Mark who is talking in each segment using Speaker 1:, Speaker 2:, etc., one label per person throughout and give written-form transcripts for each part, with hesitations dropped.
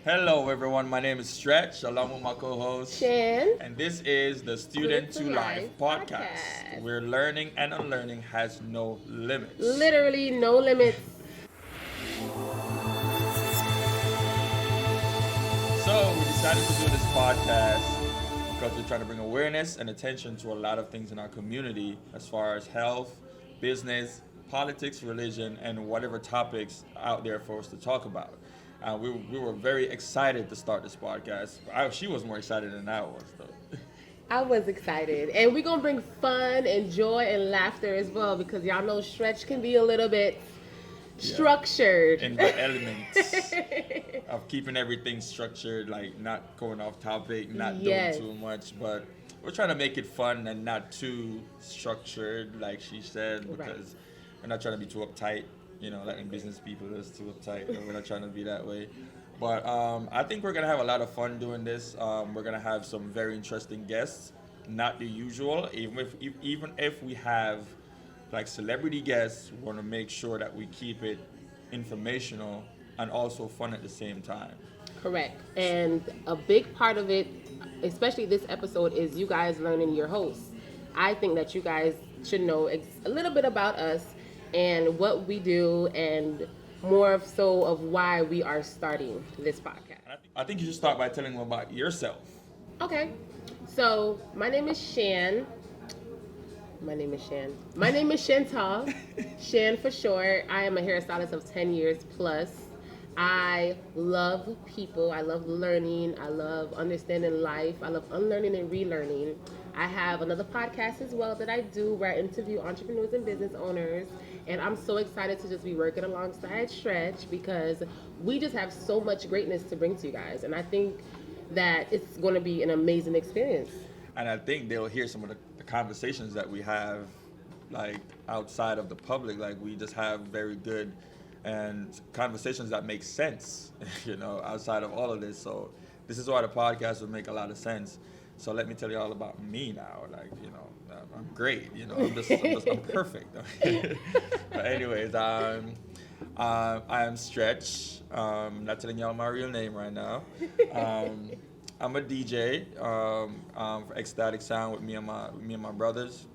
Speaker 1: Hello, everyone. My name is Stretch, along with my co-host
Speaker 2: Shan.
Speaker 1: and this is the Student to Life podcast, where learning and unlearning has no limits.
Speaker 2: Literally no limits.
Speaker 1: So we decided to do this podcast because we're trying to bring awareness and attention to a lot of things in our community as far as health, business, politics, religion, and whatever topics out there for us to talk about. We were very excited to start this podcast. She was more excited than I was, though.
Speaker 2: I was excited. And we're going to bring fun and joy and laughter as well because y'all know Stretch can be a little bit structured.
Speaker 1: In the elements of keeping everything structured, like not going off topic, not doing too much, but we're trying to make it fun and not too structured, like she said, because we're not trying to be too uptight. Like in business people, that's too uptight. We're not trying to be that way. But I think we're gonna have a lot of fun doing this. We're gonna have some very interesting guests, not the usual. Even if we have like celebrity guests, we want to make sure that we keep it informational and also fun at the same time.
Speaker 2: Correct. And a big part of it, especially this episode, is you guys learning your hosts. I think that you guys should know a little bit about us and what we do, and more so of why we are starting this podcast.
Speaker 1: I think you should start by telling them about yourself.
Speaker 2: Okay. So, my name is Shan. My name is Chantal. Shan for short. I am a hairstylist of 10 years plus. I love people. I love learning. I love understanding life. I love unlearning and relearning. I have another podcast as well that I do where I interview entrepreneurs and business owners. And I'm so excited to just be working alongside Stretch because we just have so much greatness to bring to you guys. And I think that it's going to be an amazing experience.
Speaker 1: And I think they'll hear some of the conversations that we have, like outside of the public. Like we just have very good and conversations that make sense, outside of all of this. So this is why the podcast will make a lot of sense. So let me tell you all about me now. I'm great. I'm perfect. But anyways, I am Stretch. Not telling y'all my real name right now. I'm a DJ for Ecstatic Sound with me and my brothers.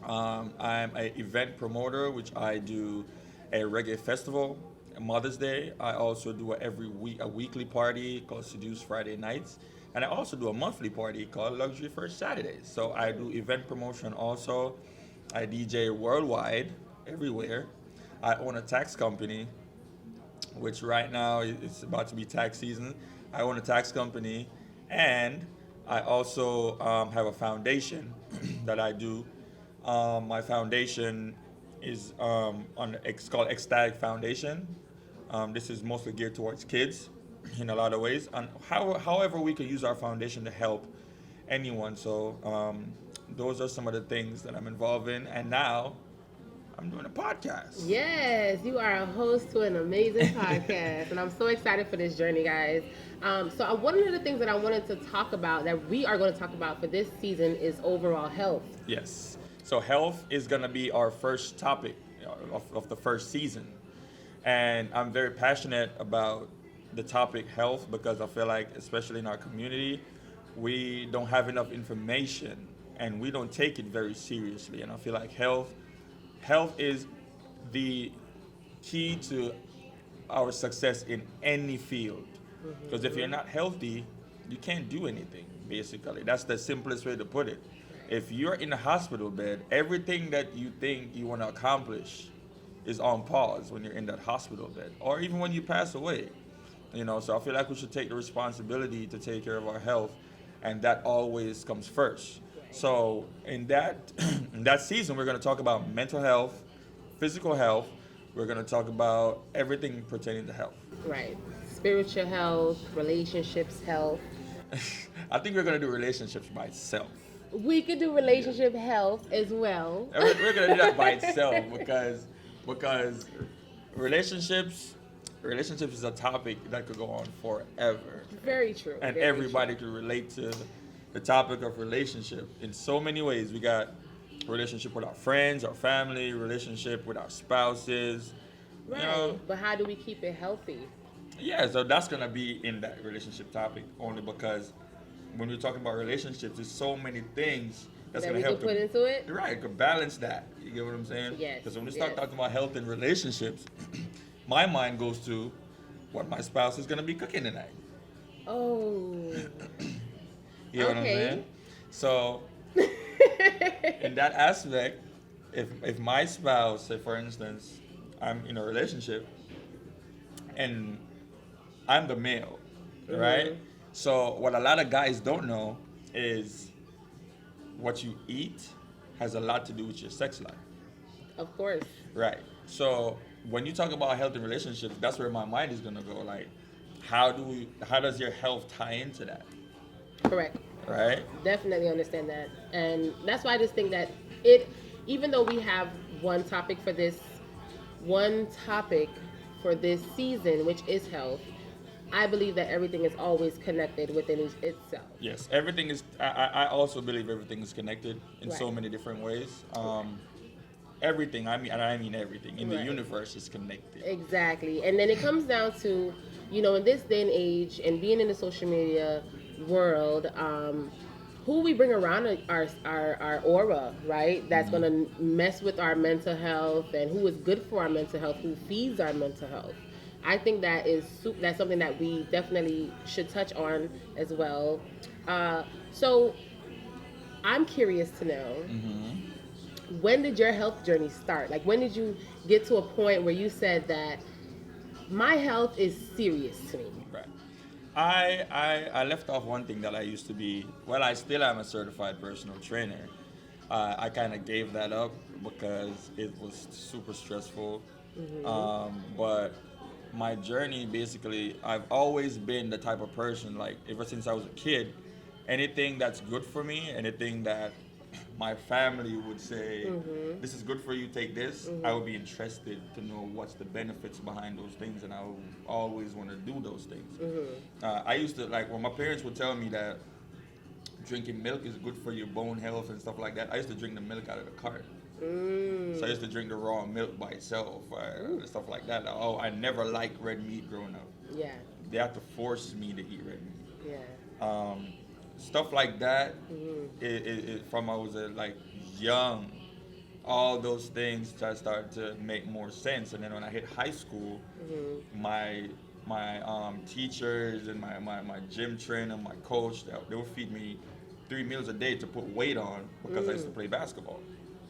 Speaker 1: I'm an event promoter, which I do a reggae festival, Mother's Day. I also do a weekly party called Seduce Friday Nights. And I also do a monthly party called Luxury First Saturdays. So I do event promotion also. I DJ worldwide, everywhere. I own a tax company, which right now it's about to be tax season. I own a tax company, and I also have a foundation that I do. My foundation is it's called Ecstatic Foundation. This is mostly geared towards kids in a lot of ways, and however we could use our foundation to help anyone. So those are some of the things that I'm involved in, and now I'm doing a podcast.
Speaker 2: Yes, you are a host to an amazing podcast, and I'm so excited for this journey, guys. So one of the things that I wanted to talk about, that we are going to talk about for this season, is overall health.
Speaker 1: Yes. So health is going to be our first topic of the first season. And I'm very passionate about the topic health because I feel like, especially in our community, we don't have enough information and we don't take it very seriously. And I feel like health is the key to our success in any field. Because if you're not healthy, you can't do anything, basically. That's the simplest way to put it. If you're in a hospital bed, everything that you think you want to accomplish is on pause when you're in that hospital bed, or even when you pass away. So I feel like we should take the responsibility to take care of our health, and that always comes first. So in that season, we're going to talk about mental health, physical health. We're going to talk about everything pertaining to health.
Speaker 2: Right. Spiritual health, relationships health.
Speaker 1: I think we're going to do relationships by itself.
Speaker 2: We could do relationship health as well.
Speaker 1: We're going to do that by itself because relationships is a topic that could go on forever.
Speaker 2: Very true.
Speaker 1: And
Speaker 2: very
Speaker 1: everybody could relate to the topic of relationship in so many ways. We got relationship with our friends, our family, relationship with our spouses.
Speaker 2: Right. But how do we keep it healthy?
Speaker 1: Yeah, so that's gonna be in that relationship topic only because when we're talking about relationships, there's so many things that's
Speaker 2: That
Speaker 1: gonna
Speaker 2: we could
Speaker 1: help
Speaker 2: put
Speaker 1: to
Speaker 2: into it.
Speaker 1: right, could balance that. You get what I'm saying?
Speaker 2: Yes,
Speaker 1: Because when we start
Speaker 2: yes.
Speaker 1: talking about health and relationships, my mind goes to what my spouse is gonna be cooking tonight.
Speaker 2: Oh,
Speaker 1: You know what I'm
Speaker 2: okay.
Speaker 1: saying? So in that aspect, if my spouse, say for instance, I'm in a relationship and I'm the male, right?
Speaker 2: Mhm.
Speaker 1: So what a lot of guys don't know is what you eat has a lot to do with your sex life,
Speaker 2: Of course.
Speaker 1: right? So when you talk about healthy relationships, that's where my mind is gonna go. Like, how does your health tie into that,
Speaker 2: Correct.
Speaker 1: right?
Speaker 2: Definitely understand that. And that's why I just think that it, even though we have one topic for this season, which is health, I believe that everything is always connected within itself.
Speaker 1: Yes, everything is. I also believe everything is connected in
Speaker 2: Right.
Speaker 1: so many different ways.
Speaker 2: Right.
Speaker 1: Everything. I mean, and I mean everything in the
Speaker 2: Right.
Speaker 1: universe is connected.
Speaker 2: Exactly. And then it comes down to, in this day and age and being in the social media world, who we bring around our aura, right? That's going
Speaker 1: Mhm.
Speaker 2: to mess with our mental health and who is good for our mental health, who feeds our mental health. I think that's something that we definitely should touch on as well. So I'm curious to know,
Speaker 1: Mhm.
Speaker 2: when did your health journey start? Like, when did you get to a point where you said that my health is serious to me?
Speaker 1: Right. I left off one thing that I used to be. Well, I still am a certified personal trainer. I kind of gave that up because it was super stressful.
Speaker 2: Mm-hmm.
Speaker 1: But my journey, basically, I've always been the type of person, like ever since I was a kid, anything that's good for me, anything that my family would say,
Speaker 2: Mm-hmm.
Speaker 1: this is good for you, take this, I
Speaker 2: Mm-hmm.
Speaker 1: would be interested to know what's the benefits behind those things, and I would always want to do those things.
Speaker 2: Mm-hmm.
Speaker 1: I used to, like, when my parents would tell me that drinking milk is good for your bone health and stuff like that, I used to drink the milk out of the cart. So I
Speaker 2: Mm.
Speaker 1: used to drink the raw milk by itself,
Speaker 2: Ooh.
Speaker 1: and stuff like that. Oh, I never liked red meat growing up.
Speaker 2: Yeah.
Speaker 1: They had to force me to eat red meat.
Speaker 2: Yeah.
Speaker 1: Um, Stuff like that.
Speaker 2: Mm-hmm.
Speaker 1: From I was like young, all those things just started to make more sense. And then when I hit high school,
Speaker 2: Mm-hmm.
Speaker 1: my teachers and my gym trainer, my coach, they would feed me 3 meals a day to put weight on because I used to
Speaker 2: Mm.
Speaker 1: play basketball,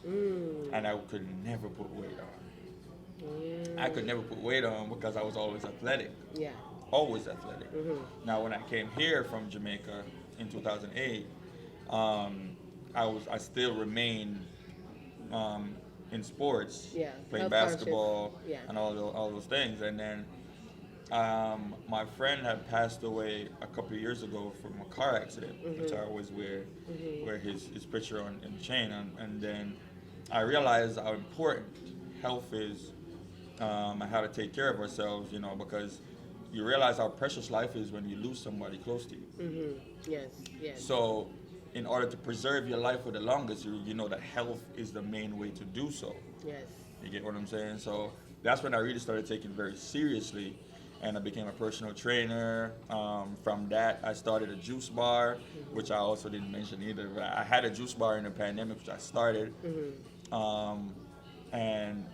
Speaker 2: Mm.
Speaker 1: and I could never put weight on. I could
Speaker 2: Mm.
Speaker 1: never put weight on because I was always athletic,
Speaker 2: Yeah.
Speaker 1: always athletic.
Speaker 2: Mm-hmm.
Speaker 1: Now, when I came here from Jamaica in 2008, I still remained um, in sports,
Speaker 2: Yeah.
Speaker 1: playing
Speaker 2: Health conscious.
Speaker 1: basketball
Speaker 2: Yeah.
Speaker 1: and all those things. And then my friend had passed away a couple of years ago from a car accident, which I
Speaker 2: Mm-hmm.
Speaker 1: always
Speaker 2: Mm-hmm.
Speaker 1: wear his picture on in the chain. And then I realized how important health is, and how to take care of ourselves, because you realize how precious life is when you lose somebody close to you.
Speaker 2: Mm-hmm. Yes. Yes.
Speaker 1: So, in order to preserve your life for the longest, you know that health is the main way to do so.
Speaker 2: Yes.
Speaker 1: You get what I'm saying? So that's when I really started taking it very seriously, and I became a personal trainer. From that, I started a juice bar, which I also didn't mention either. But I had a juice bar in the pandemic, which I started,
Speaker 2: Mm-hmm.
Speaker 1: um, and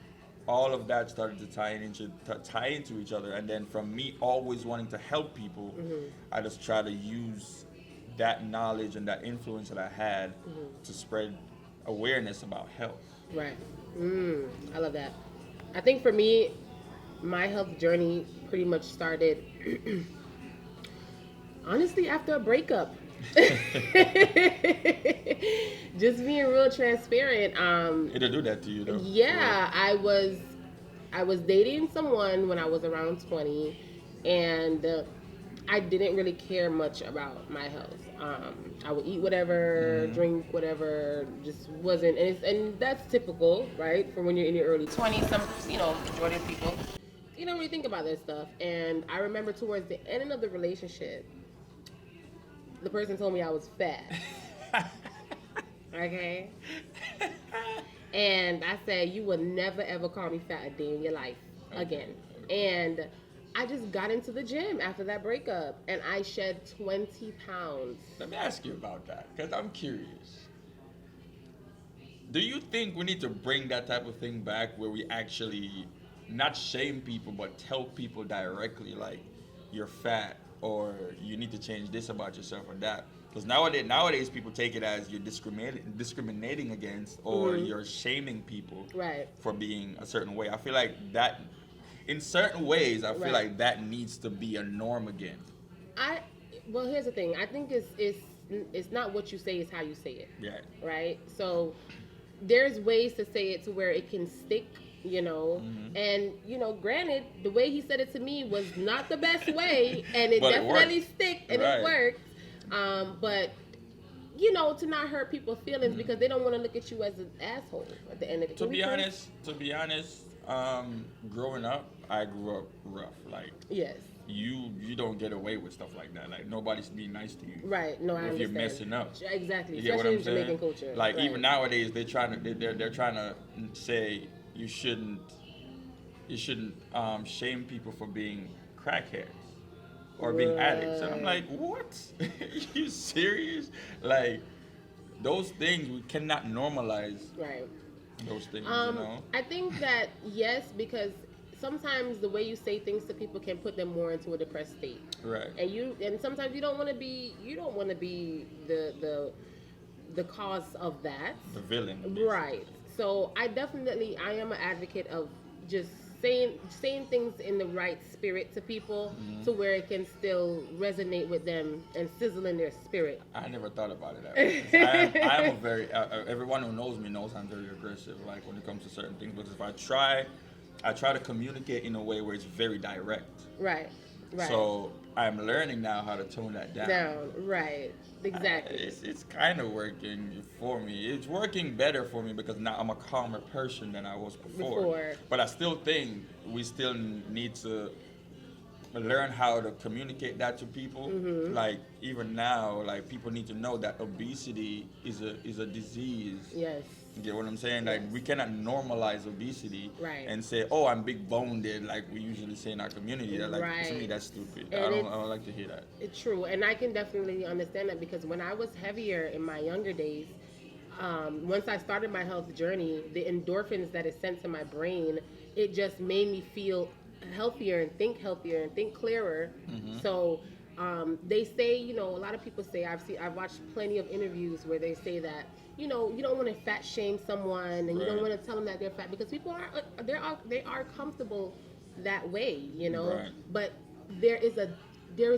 Speaker 1: all of that started to tie into each other. And then from me always wanting to help people,
Speaker 2: Mm-hmm.
Speaker 1: I just try to use that knowledge and that influence that I had
Speaker 2: Mm-hmm.
Speaker 1: to spread awareness about health.
Speaker 2: Right. I love that. I think for me, my health journey pretty much started honestly after a breakup. Just being real transparent.
Speaker 1: It'll do that to you though.
Speaker 2: Yeah, I was dating someone when I was around 20, and I didn't really care much about my health. I would eat whatever, drink whatever, just wasn't, and that's typical, right? For when you're in your early 20s, majority of people, you don't really think about this stuff. And I remember towards the end of the relationship, the person told me I was fat. Okay. And I said, you will never ever call me fat a day in your life again. And I just got into the gym after that breakup and I shed 20 pounds.
Speaker 1: Let me ask you about that, because I'm curious. Do you think we need to bring that type of thing back where we actually not shame people but tell people directly like you're fat or you need to change this about yourself or that? Because nowadays people take it as you're discriminating against or you're shaming people
Speaker 2: Right.
Speaker 1: for being a certain way. I feel like that in certain ways I feel
Speaker 2: Right.
Speaker 1: like that needs to be a norm again.
Speaker 2: I well, here's the thing. I think it's not what you say, it's how you say it.
Speaker 1: Yeah.
Speaker 2: Right? So there's ways to say it to where it can stick, and granted, the way he said it to me was not the best way, and it
Speaker 1: But it
Speaker 2: definitely
Speaker 1: worked.
Speaker 2: stick and
Speaker 1: Right.
Speaker 2: it worked. But to not hurt people's feelings because they don't want to look at you as an asshole at the end of the day.
Speaker 1: To be honest, growing up, I grew up rough. Like
Speaker 2: Yes.
Speaker 1: you don't get away with stuff like that. Like nobody's being nice to you.
Speaker 2: Right. No, I
Speaker 1: If
Speaker 2: understand.
Speaker 1: you're messing up.
Speaker 2: Exactly.
Speaker 1: You get what
Speaker 2: Especially
Speaker 1: I'm
Speaker 2: in
Speaker 1: saying?
Speaker 2: Jamaican culture.
Speaker 1: Like
Speaker 2: Right.
Speaker 1: even nowadays, they're trying to say you shouldn't shame people for being crackheads or being addicts. And I'm like, what? You serious? Like those things we cannot normalize.
Speaker 2: Right.
Speaker 1: Those things,
Speaker 2: I think that yes, because sometimes the way you say things to people can put them more into a depressed state.
Speaker 1: Right.
Speaker 2: And sometimes you don't want to be the cause of that.
Speaker 1: The villain.
Speaker 2: Right. So I am an advocate of just saying things in the right spirit to people to where it can still resonate with them and sizzle in their spirit.
Speaker 1: I never thought about it that way. I am a very everyone who knows me knows I'm very aggressive. Like when it comes to certain things, because if I try to communicate in a way where it's very direct.
Speaker 2: Right. Right.
Speaker 1: So I'm learning now how to tone that down.
Speaker 2: Right. Exactly.
Speaker 1: It's kind of working for me. It's working better for me because now I'm a calmer person than I was before. But I still think we still need to learn how to communicate that to people. Like even now, like people need to know that obesity is a disease.
Speaker 2: Yes.
Speaker 1: You get what I'm saying? Like we cannot normalize obesity
Speaker 2: Right.
Speaker 1: and say, "Oh, I'm big boned," like we usually say in our community. That, like to me,
Speaker 2: Right.
Speaker 1: that's stupid.
Speaker 2: And
Speaker 1: I don't like to hear that.
Speaker 2: It's true, and I can definitely understand that because when I was heavier in my younger days, once I started my health journey, the endorphins that is sent to my brain, it just made me feel healthier and think clearer. So they say, a lot of people say I've watched plenty of interviews where they say that you don't want to fat shame someone and you don't
Speaker 1: Right.
Speaker 2: want to tell them that they're fat because people they are comfortable that way,
Speaker 1: Right.
Speaker 2: but there is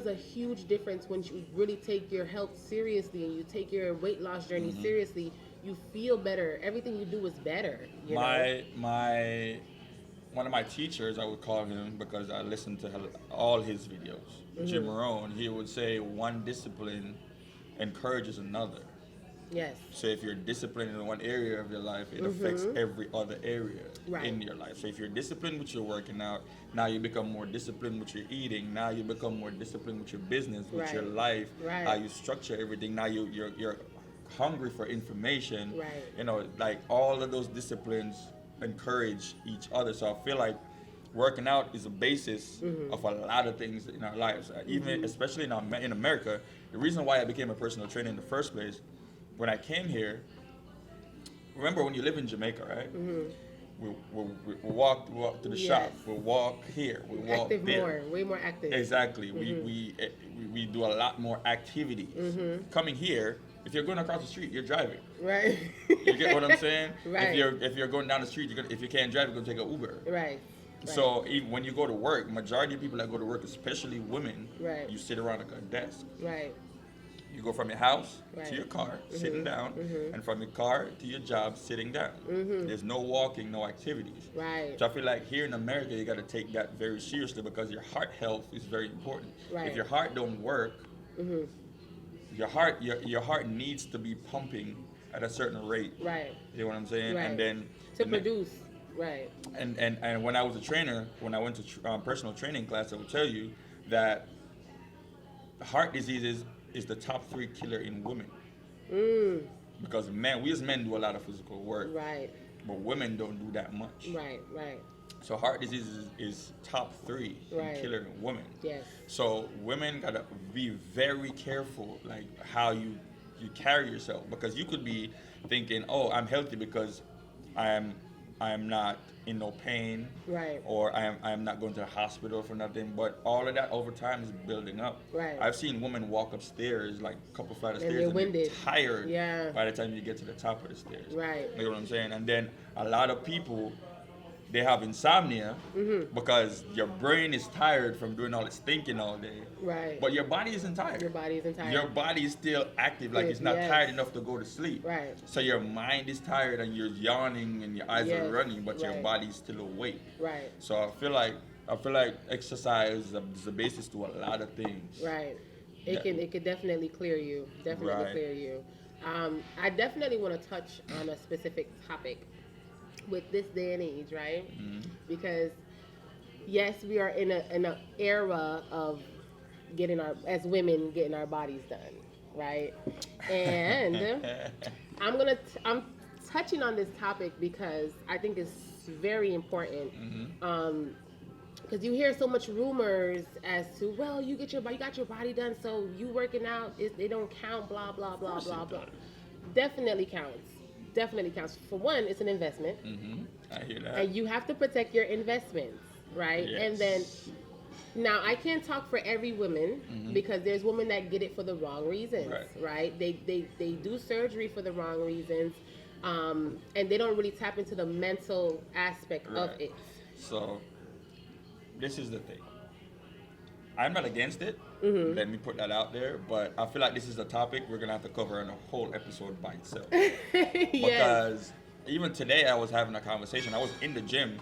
Speaker 2: a huge difference when you really take your health seriously and you take your weight loss journey seriously. You feel better. Everything you do is better.
Speaker 1: My one of my teachers, I would call him because I listened to all his videos. Jim Rohn, he would say one discipline encourages another.
Speaker 2: Yes.
Speaker 1: So if you're disciplined in one area of your life, it affects every other area
Speaker 2: Right.
Speaker 1: in your life. So if you're disciplined with your working out, now you become more disciplined with your eating. Now you become more disciplined with your business, with your
Speaker 2: Right.
Speaker 1: life,
Speaker 2: Right.
Speaker 1: how you structure everything. Now you're hungry for information.
Speaker 2: Right.
Speaker 1: Like all of those disciplines encourage each other. So I feel like working out is a basis of a lot of things in our lives. Even especially in America, the reason why I became a personal trainer in the first place, when I came here, remember when you live in Jamaica, right? We walk to the shop.
Speaker 2: Yes.
Speaker 1: We walk here. We walk
Speaker 2: Active
Speaker 1: there.
Speaker 2: more, way more active.
Speaker 1: Exactly. We do a lot more activities. Coming here, if you're going across the street, you're driving.
Speaker 2: Right.
Speaker 1: You get what I'm saying?
Speaker 2: Right.
Speaker 1: If you're going down the street, if you can't drive, you're gonna take an Uber.
Speaker 2: Right.
Speaker 1: So even when you go to work, majority of people that go to work, especially women,
Speaker 2: Right.
Speaker 1: you sit around a desk.
Speaker 2: Right.
Speaker 1: You go from your house
Speaker 2: Right.
Speaker 1: to your car, sitting down, and from your car to your job, sitting down. There's no walking, no activities.
Speaker 2: Right.
Speaker 1: So I feel like here in America, you got to take that very seriously because your heart health is very important.
Speaker 2: Right.
Speaker 1: If your heart don't work, your heart needs to be pumping at a certain rate.
Speaker 2: Right.
Speaker 1: You know what I'm saying?
Speaker 2: Right.
Speaker 1: And then
Speaker 2: To produce. Right.
Speaker 1: and when I was a trainer, when I went to personal training class, I would tell you that heart diseases is the top 3 killer in women. Because we as men do a lot of physical work,
Speaker 2: Right.
Speaker 1: but women don't do that much.
Speaker 2: Right. Right.
Speaker 1: So heart disease is top three in
Speaker 2: Right.
Speaker 1: killing women.
Speaker 2: Yes.
Speaker 1: So women gotta be very careful, like how you carry yourself, because you could be thinking, oh, I'm healthy because I'm I'm not in no pain,
Speaker 2: Right.
Speaker 1: or I'm not going to the hospital for nothing. But all of that over time is building up.
Speaker 2: Right.
Speaker 1: I've seen women walk upstairs, like a couple flight of
Speaker 2: And
Speaker 1: stairs,
Speaker 2: they're
Speaker 1: and
Speaker 2: winded.
Speaker 1: they're tired
Speaker 2: Yeah.
Speaker 1: by the time you get to the top of the stairs.
Speaker 2: Right.
Speaker 1: You know what I'm saying? And then a lot of people, they have insomnia
Speaker 2: Mm-hmm.
Speaker 1: because your brain is tired from doing all this thinking all day.
Speaker 2: Right.
Speaker 1: But your body isn't tired.
Speaker 2: Your body isn't tired.
Speaker 1: Your body is still active, like it's not
Speaker 2: Yes.
Speaker 1: tired enough to go to sleep.
Speaker 2: Right.
Speaker 1: So your mind is tired and you're yawning and your eyes
Speaker 2: Yes.
Speaker 1: are running, but your
Speaker 2: Right.
Speaker 1: body is still awake.
Speaker 2: Right.
Speaker 1: So I feel like exercise is the basis to a lot of things.
Speaker 2: Right.
Speaker 1: Yeah.
Speaker 2: It can definitely clear you. Definitely
Speaker 1: Right.
Speaker 2: clear you. I definitely want to touch on a specific topic with this day and age, right?
Speaker 1: Mhm.
Speaker 2: Because yes, we are in a era of getting our as women getting our bodies done, right? And I'm touching on this topic because I think it's very important.
Speaker 1: Mhm.
Speaker 2: Because you hear so much rumors as to, well, you got your body done, so you working out, they don't count, blah blah blah
Speaker 1: course
Speaker 2: blah
Speaker 1: it
Speaker 2: blah.
Speaker 1: does.
Speaker 2: Definitely counts. Definitely counts. For one, it's an investment,
Speaker 1: Mhm. I hear that.
Speaker 2: and you have to protect your investments, right? And then
Speaker 1: Yes.
Speaker 2: now I can't talk for every woman
Speaker 1: Mhm.
Speaker 2: because there's women that get it for the wrong reasons,
Speaker 1: Right.
Speaker 2: right? They do surgery for the wrong reasons, and they don't really tap into the mental aspect of
Speaker 1: Right.
Speaker 2: it.
Speaker 1: So this is the thing. I'm not against it.
Speaker 2: Mhm.
Speaker 1: Let me put that out there. But I feel like this is a topic we're gonna have to cover in a whole episode by itself.
Speaker 2: Yes.
Speaker 1: Because even today I was having a conversation. I was in the gym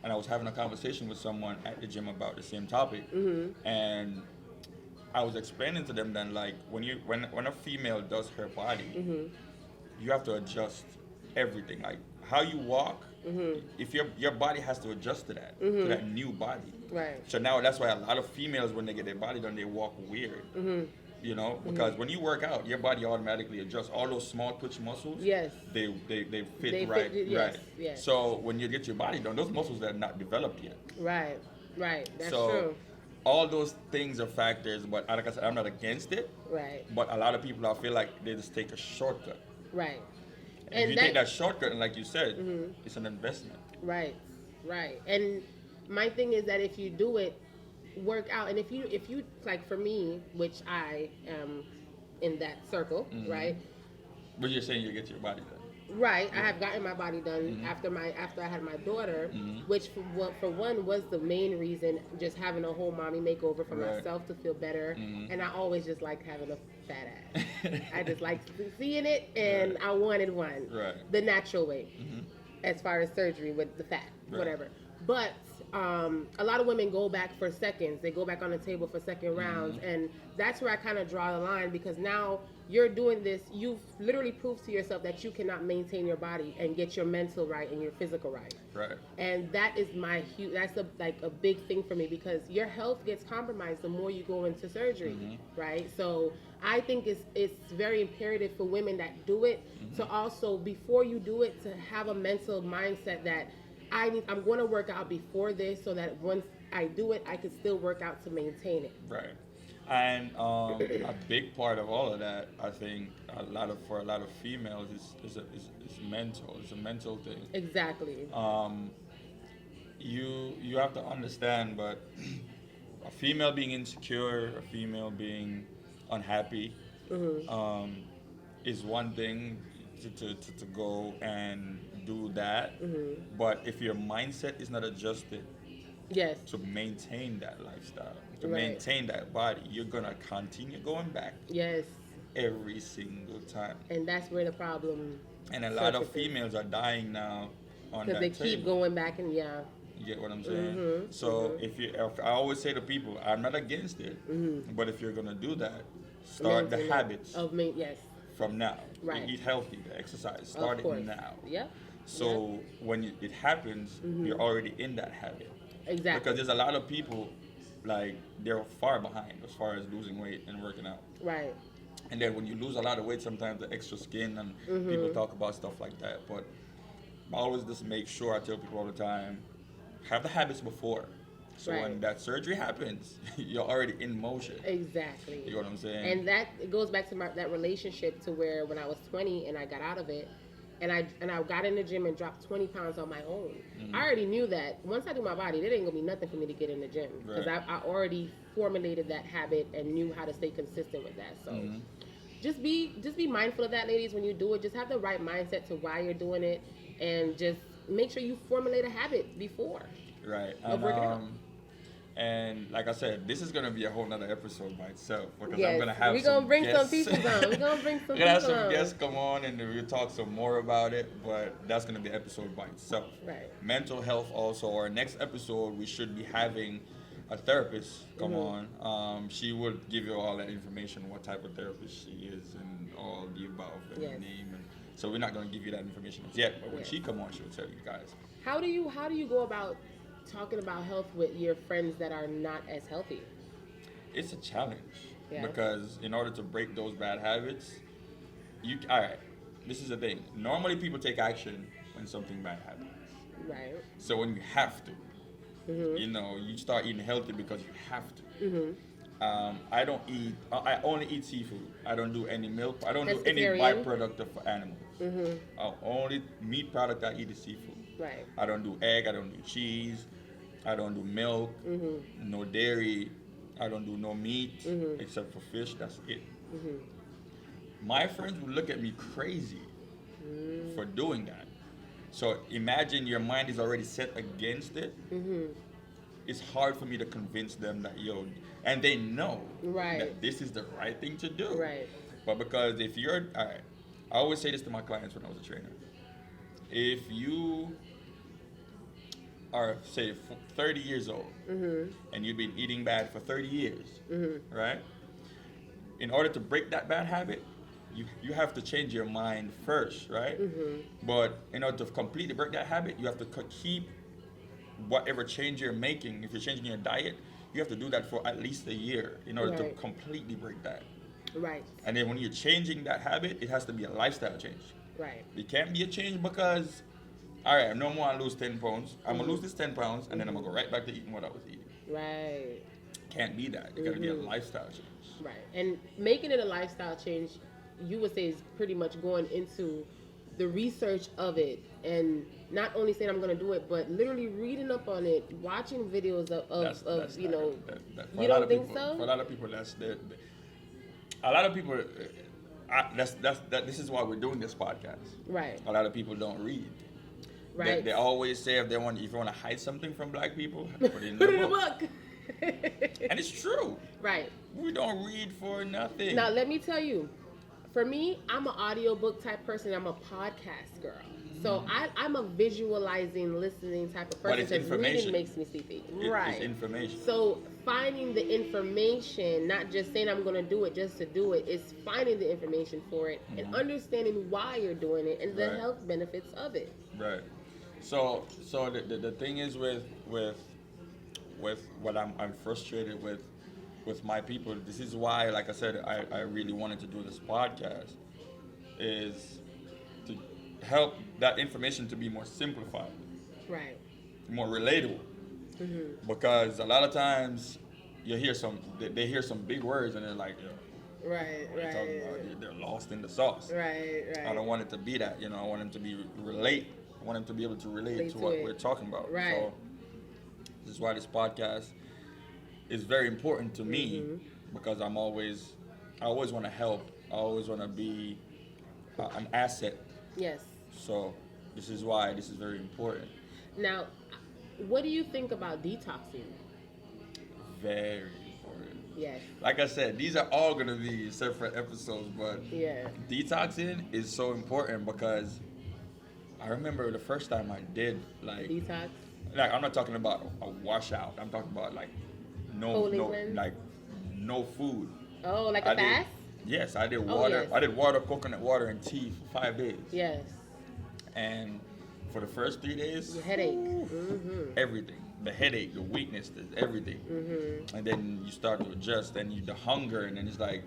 Speaker 1: and I was having a conversation with someone at the gym about the same topic.
Speaker 2: Mm-hmm.
Speaker 1: And I was explaining to them that, like, when a female does her body,
Speaker 2: Mm-hmm.
Speaker 1: you have to adjust everything. Like how you walk,
Speaker 2: Mm-hmm.
Speaker 1: if your body has to adjust to that, to
Speaker 2: Mhm.
Speaker 1: that new body.
Speaker 2: Right.
Speaker 1: So now that's why a lot of females, when they get their body done, they walk weird.
Speaker 2: Mm-hmm.
Speaker 1: You know, because when you work out, your body automatically adjusts. All those small twitch muscles,
Speaker 2: Yes.
Speaker 1: they fit
Speaker 2: They fit,
Speaker 1: right,
Speaker 2: yes,
Speaker 1: right.
Speaker 2: yes.
Speaker 1: So when you get your body done, those muscles are not developed yet.
Speaker 2: Right. Right. That's
Speaker 1: so
Speaker 2: true.
Speaker 1: all those things are factors. But like I said, I'm not against it.
Speaker 2: Right.
Speaker 1: But a lot of people, I feel like they just take a shortcut.
Speaker 2: Right.
Speaker 1: And if you take that shortcut, and like you said,
Speaker 2: Mhm.
Speaker 1: it's an investment.
Speaker 2: Right. Right. And my thing is that if you do it, work out, and if you like for me, which I am in that circle,
Speaker 1: Mhm.
Speaker 2: right?
Speaker 1: But you're saying you get your body done.
Speaker 2: Right. I have gotten my body done
Speaker 1: Mhm.
Speaker 2: after I had my daughter,
Speaker 1: Mhm.
Speaker 2: which for one was the main reason, just having a whole mommy makeover for
Speaker 1: Right.
Speaker 2: myself to feel better,
Speaker 1: Mhm.
Speaker 2: and I always just liked having a fat ass. I just liked seeing it, and
Speaker 1: Right.
Speaker 2: I wanted one
Speaker 1: Right.
Speaker 2: the natural way,
Speaker 1: Mhm.
Speaker 2: as far as surgery with the fat,
Speaker 1: Right.
Speaker 2: whatever. But a lot of women go back for seconds. They go back on the table for second rounds, and that's where I kind of draw the line, because now you're doing this. You've literally proved to yourself that you cannot maintain your body and get your mental right and your physical right.
Speaker 1: Right.
Speaker 2: And that is my huge. That's a big thing for me, because your health gets compromised the more you go into surgery,
Speaker 1: Mhm.
Speaker 2: right? So I think it's very imperative for women that do it to also, before you do it, to have a mental mindset that I'm going to work out before this, so that once I do it, I can still work out to maintain it.
Speaker 1: Right. And a big part of all of that, I think, for a lot of females is mental. It's a mental thing.
Speaker 2: Exactly.
Speaker 1: You have to understand, but a female being insecure, a female being unhappy,
Speaker 2: Mhm.
Speaker 1: is one thing to go and do that.
Speaker 2: Mhm.
Speaker 1: But if your mindset is not adjusted
Speaker 2: Yes.
Speaker 1: to maintain that lifestyle, to
Speaker 2: Right.
Speaker 1: maintain that body, you're gonna continue going back
Speaker 2: Yes.
Speaker 1: every single time.
Speaker 2: And that's where the problem.
Speaker 1: And a lot of
Speaker 2: surfaces.
Speaker 1: females are dying now on
Speaker 2: Because
Speaker 1: that
Speaker 2: they keep
Speaker 1: table.
Speaker 2: going back, and yeah.
Speaker 1: You get what I'm saying?
Speaker 2: Mhm,
Speaker 1: So if I always say to people, I'm not against it,
Speaker 2: Mhm.
Speaker 1: but if you're gonna do that, start the
Speaker 2: Maintain
Speaker 1: habits
Speaker 2: of yes.
Speaker 1: from now.
Speaker 2: Right.
Speaker 1: Eat healthy, exercise, start
Speaker 2: Of course.
Speaker 1: it now.
Speaker 2: Yep.
Speaker 1: So when it happens,
Speaker 2: Mhm.
Speaker 1: you're already in that habit.
Speaker 2: Exactly.
Speaker 1: Because there's a lot of people, like, they're far behind as far as losing weight and working out.
Speaker 2: Right.
Speaker 1: And then when you lose a lot of weight, sometimes the extra skin and people talk about stuff like that. But I always just make sure, I tell people all the time, have the habits before. So
Speaker 2: Right.
Speaker 1: when that surgery happens, you're already in motion.
Speaker 2: Exactly.
Speaker 1: You know what I'm saying?
Speaker 2: And that goes back to that relationship to where when I was 20 and I got out of it, and I got in the gym and dropped 20 pounds on my own. I already knew that once I do my body, there ain't gonna be nothing for me to get in the gym because
Speaker 1: Right.
Speaker 2: I already formulated that habit and knew how to stay consistent with that. So just be mindful of that, ladies. When you do it, just have the right mindset to why you're doing it, and just make sure you formulate a habit before.
Speaker 1: Right.
Speaker 2: Of working out.
Speaker 1: And like I said, this is gonna be a whole nother episode by itself because
Speaker 2: Yes,
Speaker 1: I'm gonna have
Speaker 2: we're gonna bring
Speaker 1: guests.
Speaker 2: some people on. We're gonna bring some
Speaker 1: We're gonna have
Speaker 2: people
Speaker 1: some
Speaker 2: on.
Speaker 1: guests come on and we'll talk some more about it, but that's gonna be an episode by itself.
Speaker 2: Right.
Speaker 1: Mental health also. Our next episode we should be having a therapist come on. She will give you all that information, what type of therapist she is and all the above and
Speaker 2: Yes.
Speaker 1: the name, and so we're not gonna give you that information as yet, but when
Speaker 2: Yes.
Speaker 1: she come on she'll tell you guys.
Speaker 2: How do you go about talking about health with your friends that are not as healthy?
Speaker 1: It's a challenge
Speaker 2: Yeah.
Speaker 1: because in order to break those bad habits, all right. This is the thing. Normally, people take action when something bad happens.
Speaker 2: Right.
Speaker 1: So when you have to, you start eating healthy because you have to. I don't eat. I only eat seafood. I don't do any milk. I don't do any
Speaker 2: Pescatarian.
Speaker 1: byproduct of animals. Only meat product I eat is seafood.
Speaker 2: Right.
Speaker 1: I don't do egg. I don't do cheese. I don't do milk. No dairy. I don't do no meat except for fish. That's it. My friends would look at me crazy for doing that. So imagine your mind is already set against it. It's hard for me to convince them that and they know
Speaker 2: Right.
Speaker 1: that this is the right thing to do.
Speaker 2: Right.
Speaker 1: But because if you're, all right, I always say this to my clients when I was a trainer. If you are, say, 30 years old and you've been eating bad for 30 years, right? In order to break that bad habit, you have to change your mind first, right? But in order to completely break that habit, you have to keep whatever change you're making. If you're changing your diet, you have to do that for at least a year in order to
Speaker 2: Right.
Speaker 1: completely break that.
Speaker 2: Right.
Speaker 1: And then when you're changing that habit, it has to be a lifestyle change.
Speaker 2: Right.
Speaker 1: It can't be a change because, all right, no more I lose 10 pounds. I'm going to lose this 10 pounds, and then I'm going to go right back to eating what I was eating.
Speaker 2: Right.
Speaker 1: Can't be that. It got to be a lifestyle change.
Speaker 2: Right. And making it a lifestyle change, you would say, is pretty much going into the research of it and not only saying I'm going to do it, but literally reading up on it, watching videos of you know.
Speaker 1: For
Speaker 2: You
Speaker 1: a lot
Speaker 2: don't
Speaker 1: of
Speaker 2: think
Speaker 1: people,
Speaker 2: so?
Speaker 1: For a lot of people, a lot of people, this is why we're doing this podcast.
Speaker 2: Right.
Speaker 1: A lot of people don't read.
Speaker 2: Right.
Speaker 1: They always say if you want to hide something from black people, put it in
Speaker 2: Put
Speaker 1: the
Speaker 2: it in a
Speaker 1: book.
Speaker 2: book.
Speaker 1: And it's true.
Speaker 2: Right.
Speaker 1: We don't read for nothing.
Speaker 2: Now, let me tell you, for me, I'm an audiobook type person. I'm a podcast girl. So I'm a visualizing, listening type of
Speaker 1: But
Speaker 2: person.
Speaker 1: it's
Speaker 2: Because
Speaker 1: information.
Speaker 2: reading makes me sleepy.
Speaker 1: It's
Speaker 2: Right.
Speaker 1: information.
Speaker 2: So finding the information, not just saying I'm going to do it just to do it, is finding the information for it and understanding why you're doing it and the
Speaker 1: Right.
Speaker 2: health benefits of it.
Speaker 1: Right. So the thing is with what I'm frustrated with my people. This is why, like I said, I really wanted to do this podcast, is to help that information to be more simplified,
Speaker 2: Right.
Speaker 1: more relatable. Because a lot of times they hear some big words and they're like, yo,
Speaker 2: Right.
Speaker 1: what are you talking about? They're lost in the sauce.
Speaker 2: Right.
Speaker 1: I don't want it to be that. I want them to be relate. I want them to be able to relate to what
Speaker 2: it.
Speaker 1: we're talking about.
Speaker 2: Right.
Speaker 1: So this is why this podcast is very important to me, because I always want to help. I always want to be an asset.
Speaker 2: Yes.
Speaker 1: So this is why this is very important.
Speaker 2: Now, what do you think about detoxing?
Speaker 1: Very important.
Speaker 2: Yes.
Speaker 1: Like I said, these are all going to be separate episodes, but
Speaker 2: Yeah.
Speaker 1: detoxing is so important because I remember the first time I did
Speaker 2: Detox.
Speaker 1: like I'm not talking about a washout. I'm talking about like
Speaker 2: Holy cleanse?
Speaker 1: no food.
Speaker 2: Oh, like
Speaker 1: I
Speaker 2: a
Speaker 1: did-
Speaker 2: fast?
Speaker 1: Yes, I did
Speaker 2: Oh,
Speaker 1: water.
Speaker 2: yes.
Speaker 1: I did water, coconut water, and tea for 5 days.
Speaker 2: Yes.
Speaker 1: And for the first 3 days,
Speaker 2: Your headache.
Speaker 1: everything, the headache, the weakness, everything. And then you start to adjust, and the hunger, and then it's like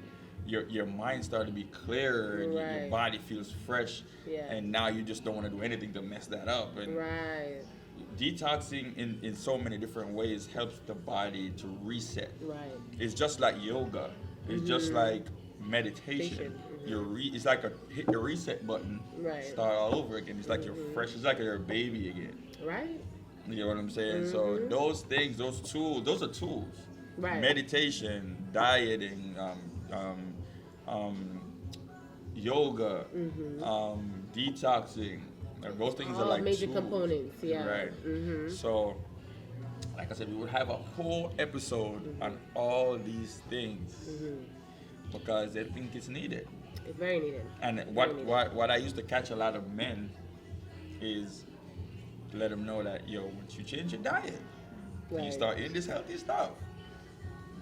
Speaker 1: your mind started to be clearer, and your
Speaker 2: Right.
Speaker 1: body feels fresh.
Speaker 2: Yeah.
Speaker 1: And now you just don't want to do anything to mess that up. And
Speaker 2: Right.
Speaker 1: detoxing in so many different ways helps the body to reset.
Speaker 2: Right.
Speaker 1: It's just like yoga. It's just like meditation. It's like hit the reset button,
Speaker 2: Right.
Speaker 1: start all over again. It's like you're fresh. It's like you're a baby again.
Speaker 2: Right.
Speaker 1: You know what I'm saying? So those things, those tools, those are tools.
Speaker 2: Right.
Speaker 1: Meditation, dieting, yoga, detoxing. Those things
Speaker 2: All
Speaker 1: are like
Speaker 2: major
Speaker 1: tools.
Speaker 2: components. Yeah.
Speaker 1: Right. So, like I said, we would have a whole episode on all these things because I think it's needed.
Speaker 2: It's very needed.
Speaker 1: And what I used to catch a lot of men is to let them know that, yo, once you change your diet, you start eating this healthy stuff,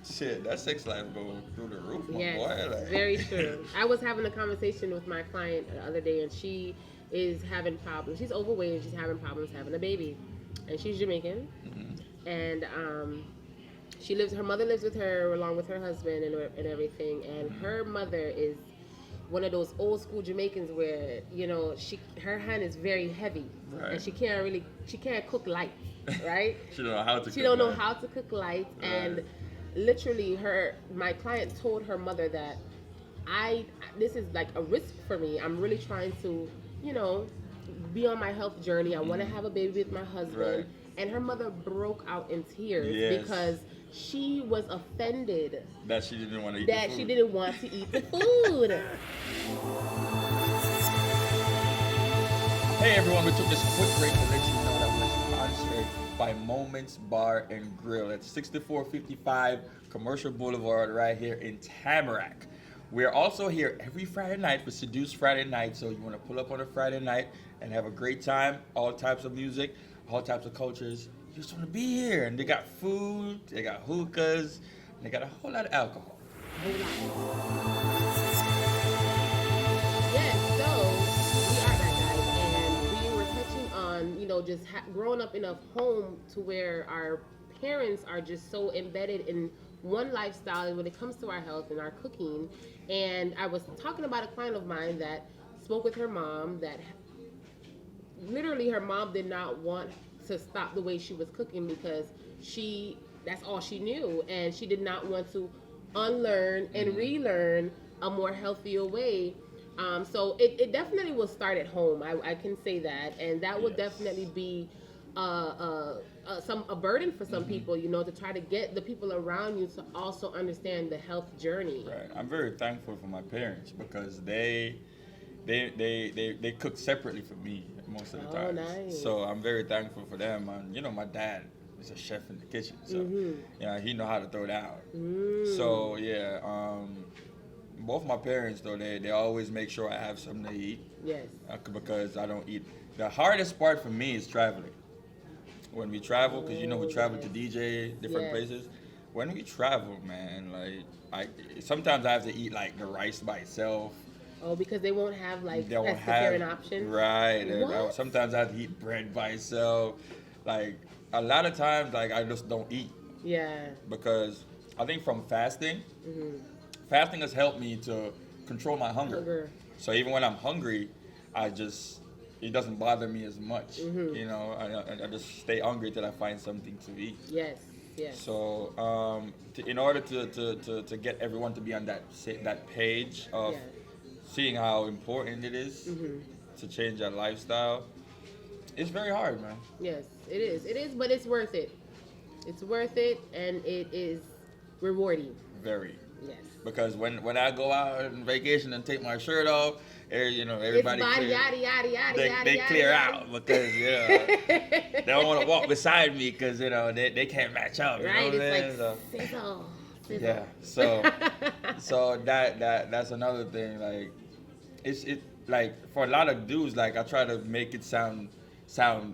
Speaker 1: shit, that sex life go through the roof, my boy. Like.
Speaker 2: Very true. I was having a conversation with my client the other day, and she is having problems. She's overweight, and she's having problems having a baby. And she's Jamaican. And her mother lives with her along with her husband and everything. And her mother is one of those old school Jamaicans where, you know, her hand is very heavy, and she can't cook light, right?
Speaker 1: She don't know how to.
Speaker 2: She don't know how to cook light, and literally, my client told her mother that this is like a risk for me. I'm really trying to, you know, be on my health journey. I want to have a baby with my husband, and her mother broke out in tears because she was offended
Speaker 1: that she didn't want to eat
Speaker 2: that
Speaker 1: the food.
Speaker 2: she didn't want to eat the food.
Speaker 1: Hey everyone, we took this quick break to let you know that we're sponsored by Moments Bar and Grill at 6455 Commercial Boulevard right here in Tamarack. We're also here every Friday night for Seduce Friday Night, so you want to pull up on a Friday night and have a great time, all types of music, all types of cultures. You just want to be here. And they got food, they got hookahs, and they got a whole lot of alcohol.
Speaker 2: Yes, so we are back, guys, and we were touching on, you know, just growing up in a home to where our parents are just so embedded in one lifestyle when it comes to our health and our cooking. And I was talking about a client of mine that spoke with her mom that literally her mom did not want to stop the way she was cooking because that's all she knew, and she did not want to unlearn and relearn a more healthier way. So it definitely will start at home. I can say that, and that would definitely be a burden for some people, you know, to try to get the people around you to also understand the health journey.
Speaker 1: Right. I'm very thankful for my parents because they cook separately for me most of the time.
Speaker 2: Nice.
Speaker 1: So I'm very thankful for them. And you know, my dad is a chef in the kitchen, so yeah, he know how to throw down. So yeah, both my parents though they always make sure I have something to eat.
Speaker 2: Yes.
Speaker 1: Because I don't eat. The hardest part for me is traveling. When we travel, because you know we travel to DJ different places. When we travel, man, like sometimes I have to eat like the rice by itself.
Speaker 2: Oh, because they won't have like pescatarian options.
Speaker 1: Right. And sometimes I have to eat bread by itself. Like a lot of times, like I just don't eat.
Speaker 2: Yeah.
Speaker 1: Because I think from fasting, fasting has helped me to control my hunger. So even when I'm hungry, it doesn't bother me as much. You know, I just stay hungry till I find something to eat.
Speaker 2: Yes. Yes.
Speaker 1: So in order to get everyone to be on that page of seeing how important it is to change our lifestyle, it's very hard, man.
Speaker 2: Yes, it is. It is, but it's worth it. It's worth it, and it is rewarding.
Speaker 1: Very.
Speaker 2: Yes.
Speaker 1: Because when I go out on vacation and take my shirt off, you know, everybody they clear out because they don't want to walk beside me because you know they can't match up.
Speaker 2: Right?
Speaker 1: You know
Speaker 2: It's
Speaker 1: what
Speaker 2: like sizzle.
Speaker 1: Yeah. So that's another thing. Like it like for a lot of dudes, like I try to make it sound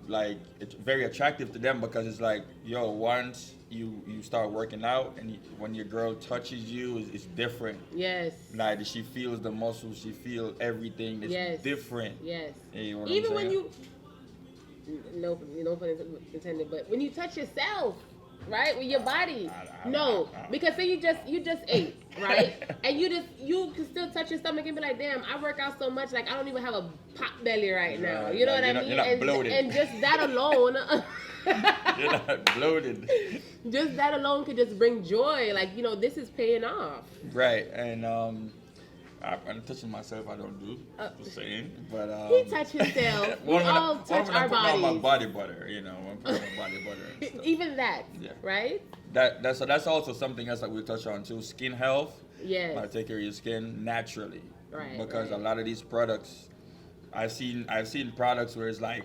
Speaker 1: like it's very attractive to them because it's like, yo, once you start working out and when your girl touches you, it's different.
Speaker 2: Yes.
Speaker 1: Like she feels the muscles, she feels everything. It's different.
Speaker 2: Yes.
Speaker 1: You know
Speaker 2: even when you, no pun intended, but when you touch yourself, right? With your body.
Speaker 1: I
Speaker 2: No,
Speaker 1: don't know.
Speaker 2: because say you just ate, right? And you can still touch your stomach and be like, damn, I work out so much, like I don't even have a pot belly right now.
Speaker 1: Right,
Speaker 2: You know
Speaker 1: like,
Speaker 2: what I
Speaker 1: you're not-
Speaker 2: mean?
Speaker 1: you're not bloated.
Speaker 2: And just that alone.
Speaker 1: You're not bloated.
Speaker 2: Just that alone could just bring joy. Like, this is paying off.
Speaker 1: Right, and I'm touching myself. I don't do. Just saying, but
Speaker 2: He touch himself. We all touch our
Speaker 1: when I'm putting on my
Speaker 2: bodies.
Speaker 1: body butter, when I'm putting on my body butter. And stuff.
Speaker 2: Even that,
Speaker 1: Yeah.
Speaker 2: right?
Speaker 1: That's also something else that we touch on too. Skin health.
Speaker 2: Yes.
Speaker 1: Like take care of your skin naturally.
Speaker 2: Right,
Speaker 1: Because
Speaker 2: right.
Speaker 1: a lot of these products, I've seen products where it's like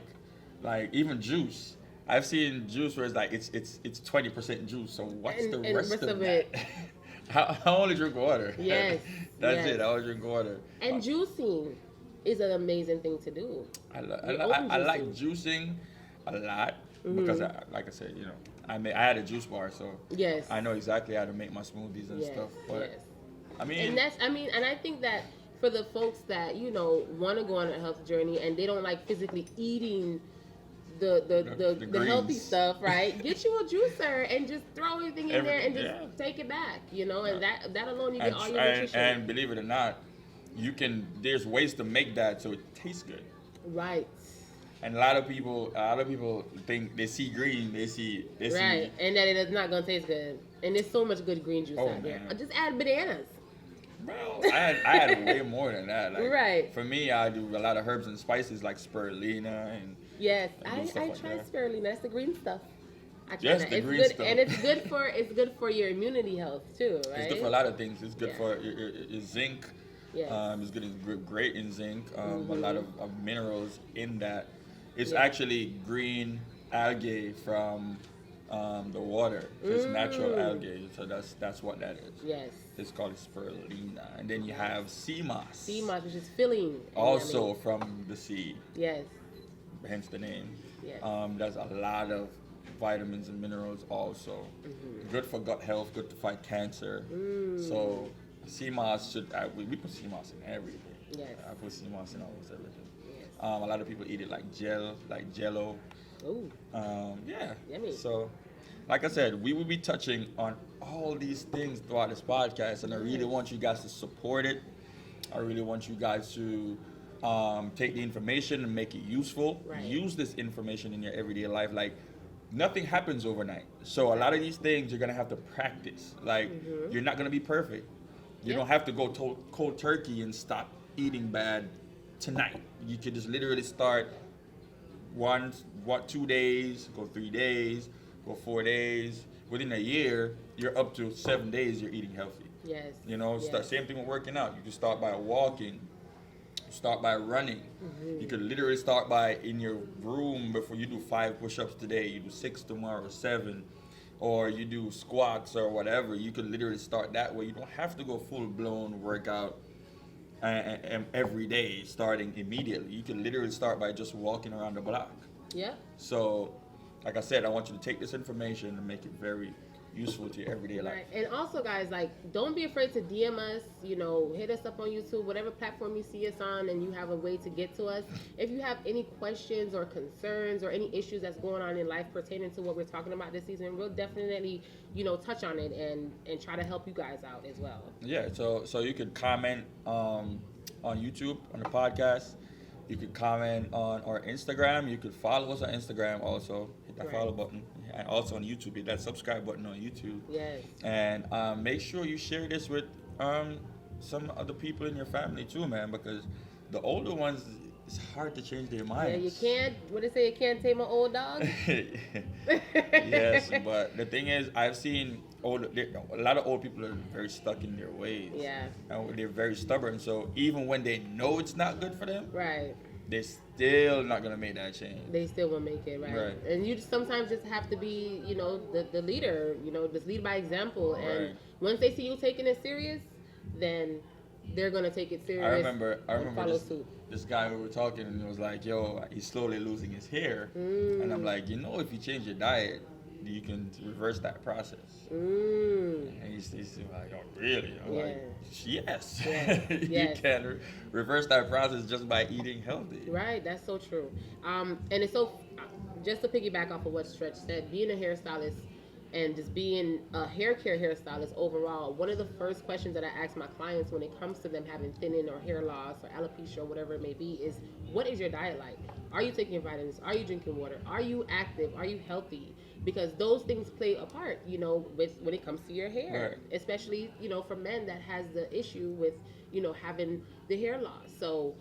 Speaker 1: even juice. I've seen juice where it's like it's 20% juice. So what's
Speaker 2: And
Speaker 1: the rest of
Speaker 2: it?
Speaker 1: that? I only drink water.
Speaker 2: Yes.
Speaker 1: That's
Speaker 2: yes.
Speaker 1: it. I only drink water.
Speaker 2: And juicing is an amazing thing to do.
Speaker 1: I
Speaker 2: open
Speaker 1: like juicing a lot because, like I said, I had a juice bar, so
Speaker 2: Yes.
Speaker 1: I know exactly how to make my smoothies and
Speaker 2: Yes.
Speaker 1: stuff. But
Speaker 2: Yes.
Speaker 1: I mean,
Speaker 2: And I think that for the folks that want to go on a health journey and they don't like physically eating the healthy
Speaker 1: greens.
Speaker 2: stuff, right? Get you a juicer and just throw everything in there and just
Speaker 1: Everything,
Speaker 2: take it back, and that alone you get
Speaker 1: and,
Speaker 2: all your
Speaker 1: and,
Speaker 2: nutrition.
Speaker 1: and believe it or not, there's ways to make that so it tastes good.
Speaker 2: Right.
Speaker 1: And a lot of people think they see green, they see
Speaker 2: Right, and that it is not gonna taste good. And there's so much good green juice
Speaker 1: Oh,
Speaker 2: out there.
Speaker 1: man.
Speaker 2: Just add bananas.
Speaker 1: Well, I had way more than that. Like,
Speaker 2: Right.
Speaker 1: For me, I do a lot of herbs and spices like spirulina and
Speaker 2: Yes,
Speaker 1: And do
Speaker 2: I
Speaker 1: stuff like
Speaker 2: tried
Speaker 1: that.
Speaker 2: spirulina. That's the green stuff. I tried
Speaker 1: Yes,
Speaker 2: that.
Speaker 1: the
Speaker 2: It's
Speaker 1: green
Speaker 2: good,
Speaker 1: stuff.
Speaker 2: and it's good for your immunity health too, right?
Speaker 1: it's good for a lot of things. It's good
Speaker 2: Yeah.
Speaker 1: for your zinc.
Speaker 2: Yes.
Speaker 1: It's great in zinc. A lot of minerals in that. It's
Speaker 2: Yeah.
Speaker 1: actually green algae from the water. So it's natural algae. So that's what that is.
Speaker 2: Yes.
Speaker 1: It's called spirulina. And then you have sea moss.
Speaker 2: Sea moss, which is filling. and
Speaker 1: Also
Speaker 2: yummy.
Speaker 1: from the sea,
Speaker 2: Yes.
Speaker 1: hence the name.
Speaker 2: Yes.
Speaker 1: There's a lot of vitamins and minerals also. Good for gut health, good to fight cancer. So sea moss we put sea moss in everything.
Speaker 2: Yes.
Speaker 1: I put sea moss in almost everything.
Speaker 2: Yes.
Speaker 1: A lot of people eat it like jello.
Speaker 2: Ooh.
Speaker 1: Yeah.
Speaker 2: Yummy.
Speaker 1: So, like I said, we will be touching on all these things throughout this podcast, and I really want you guys to support it. I really want you guys to take the information and make it useful.
Speaker 2: Right.
Speaker 1: Use this information in your everyday life. Like, nothing happens overnight. So a lot of these things you're gonna have to practice. Like, you're not gonna be perfect. You
Speaker 2: Yeah.
Speaker 1: don't have to go cold turkey and stop eating bad tonight. You could just literally start 2 days, go 3 days, go 4 days. Within a year, you're up to 7 days. You're eating healthy.
Speaker 2: Yes.
Speaker 1: Start, same thing with working out. You can start by walking, start by running. You could literally start by in your room before you do 5 push-ups today. You do 6 tomorrow, 7, or you do squats or whatever. You could literally start that way. You don't have to go full-blown workout and every day, starting immediately. You can literally start by just walking around the block.
Speaker 2: Yeah.
Speaker 1: So, like I said, I want you to take this information and make it very useful to your everyday life.
Speaker 2: Right. And also, guys, like, don't be afraid to DM us. Hit us up on YouTube, whatever platform you see us on, and you have a way to get to us. If you have any questions or concerns or any issues that's going on in life pertaining to what we're talking about this season, we'll definitely, touch on it and try to help you guys out as well.
Speaker 1: Yeah. So you could comment on YouTube on the podcast. You could comment on our Instagram. You could follow us on Instagram also. Hit that
Speaker 2: Right.
Speaker 1: follow button. And also on YouTube, hit that subscribe button on YouTube.
Speaker 2: Yes.
Speaker 1: And make sure you share this with some other people in your family too, man, because the older ones, it's hard to change their
Speaker 2: Yeah,
Speaker 1: minds.
Speaker 2: you can't. What they say, you can't tame an old dog.
Speaker 1: Yes, but the thing is, I've seen a lot of old people are very stuck in their ways.
Speaker 2: Yeah.
Speaker 1: And they're very stubborn. So even when they know it's not good for them,
Speaker 2: Right.
Speaker 1: they're still not gonna make that change.
Speaker 2: They still will make it, right?
Speaker 1: Right.
Speaker 2: And you sometimes just have to be, the leader. Just lead by example. And
Speaker 1: Right.
Speaker 2: once they see you taking it serious, then they're gonna take it serious.
Speaker 1: I remember
Speaker 2: and follow suit.
Speaker 1: this guy, we were talking, and he was like, yo, he's slowly losing his hair. And I'm like, if you change your diet, you can reverse that process. And he's like, oh, really? I'm like, yes.
Speaker 2: Yeah.
Speaker 1: You
Speaker 2: Yes.
Speaker 1: can reverse that process just by eating healthy.
Speaker 2: Right, that's so true. And it's so, just to piggyback off of what Stretch said, being a hairstylist and just being a hair care hairstylist overall, one of the first questions that I ask my clients when it comes to them having thinning or hair loss or alopecia or whatever it may be is, what is your diet like? Are you taking vitamins? Are you drinking water? Are you active? Are you healthy? Because those things play a part, with when it comes to your hair,
Speaker 1: Right.
Speaker 2: especially, for men that has the issue with, having the hair loss. So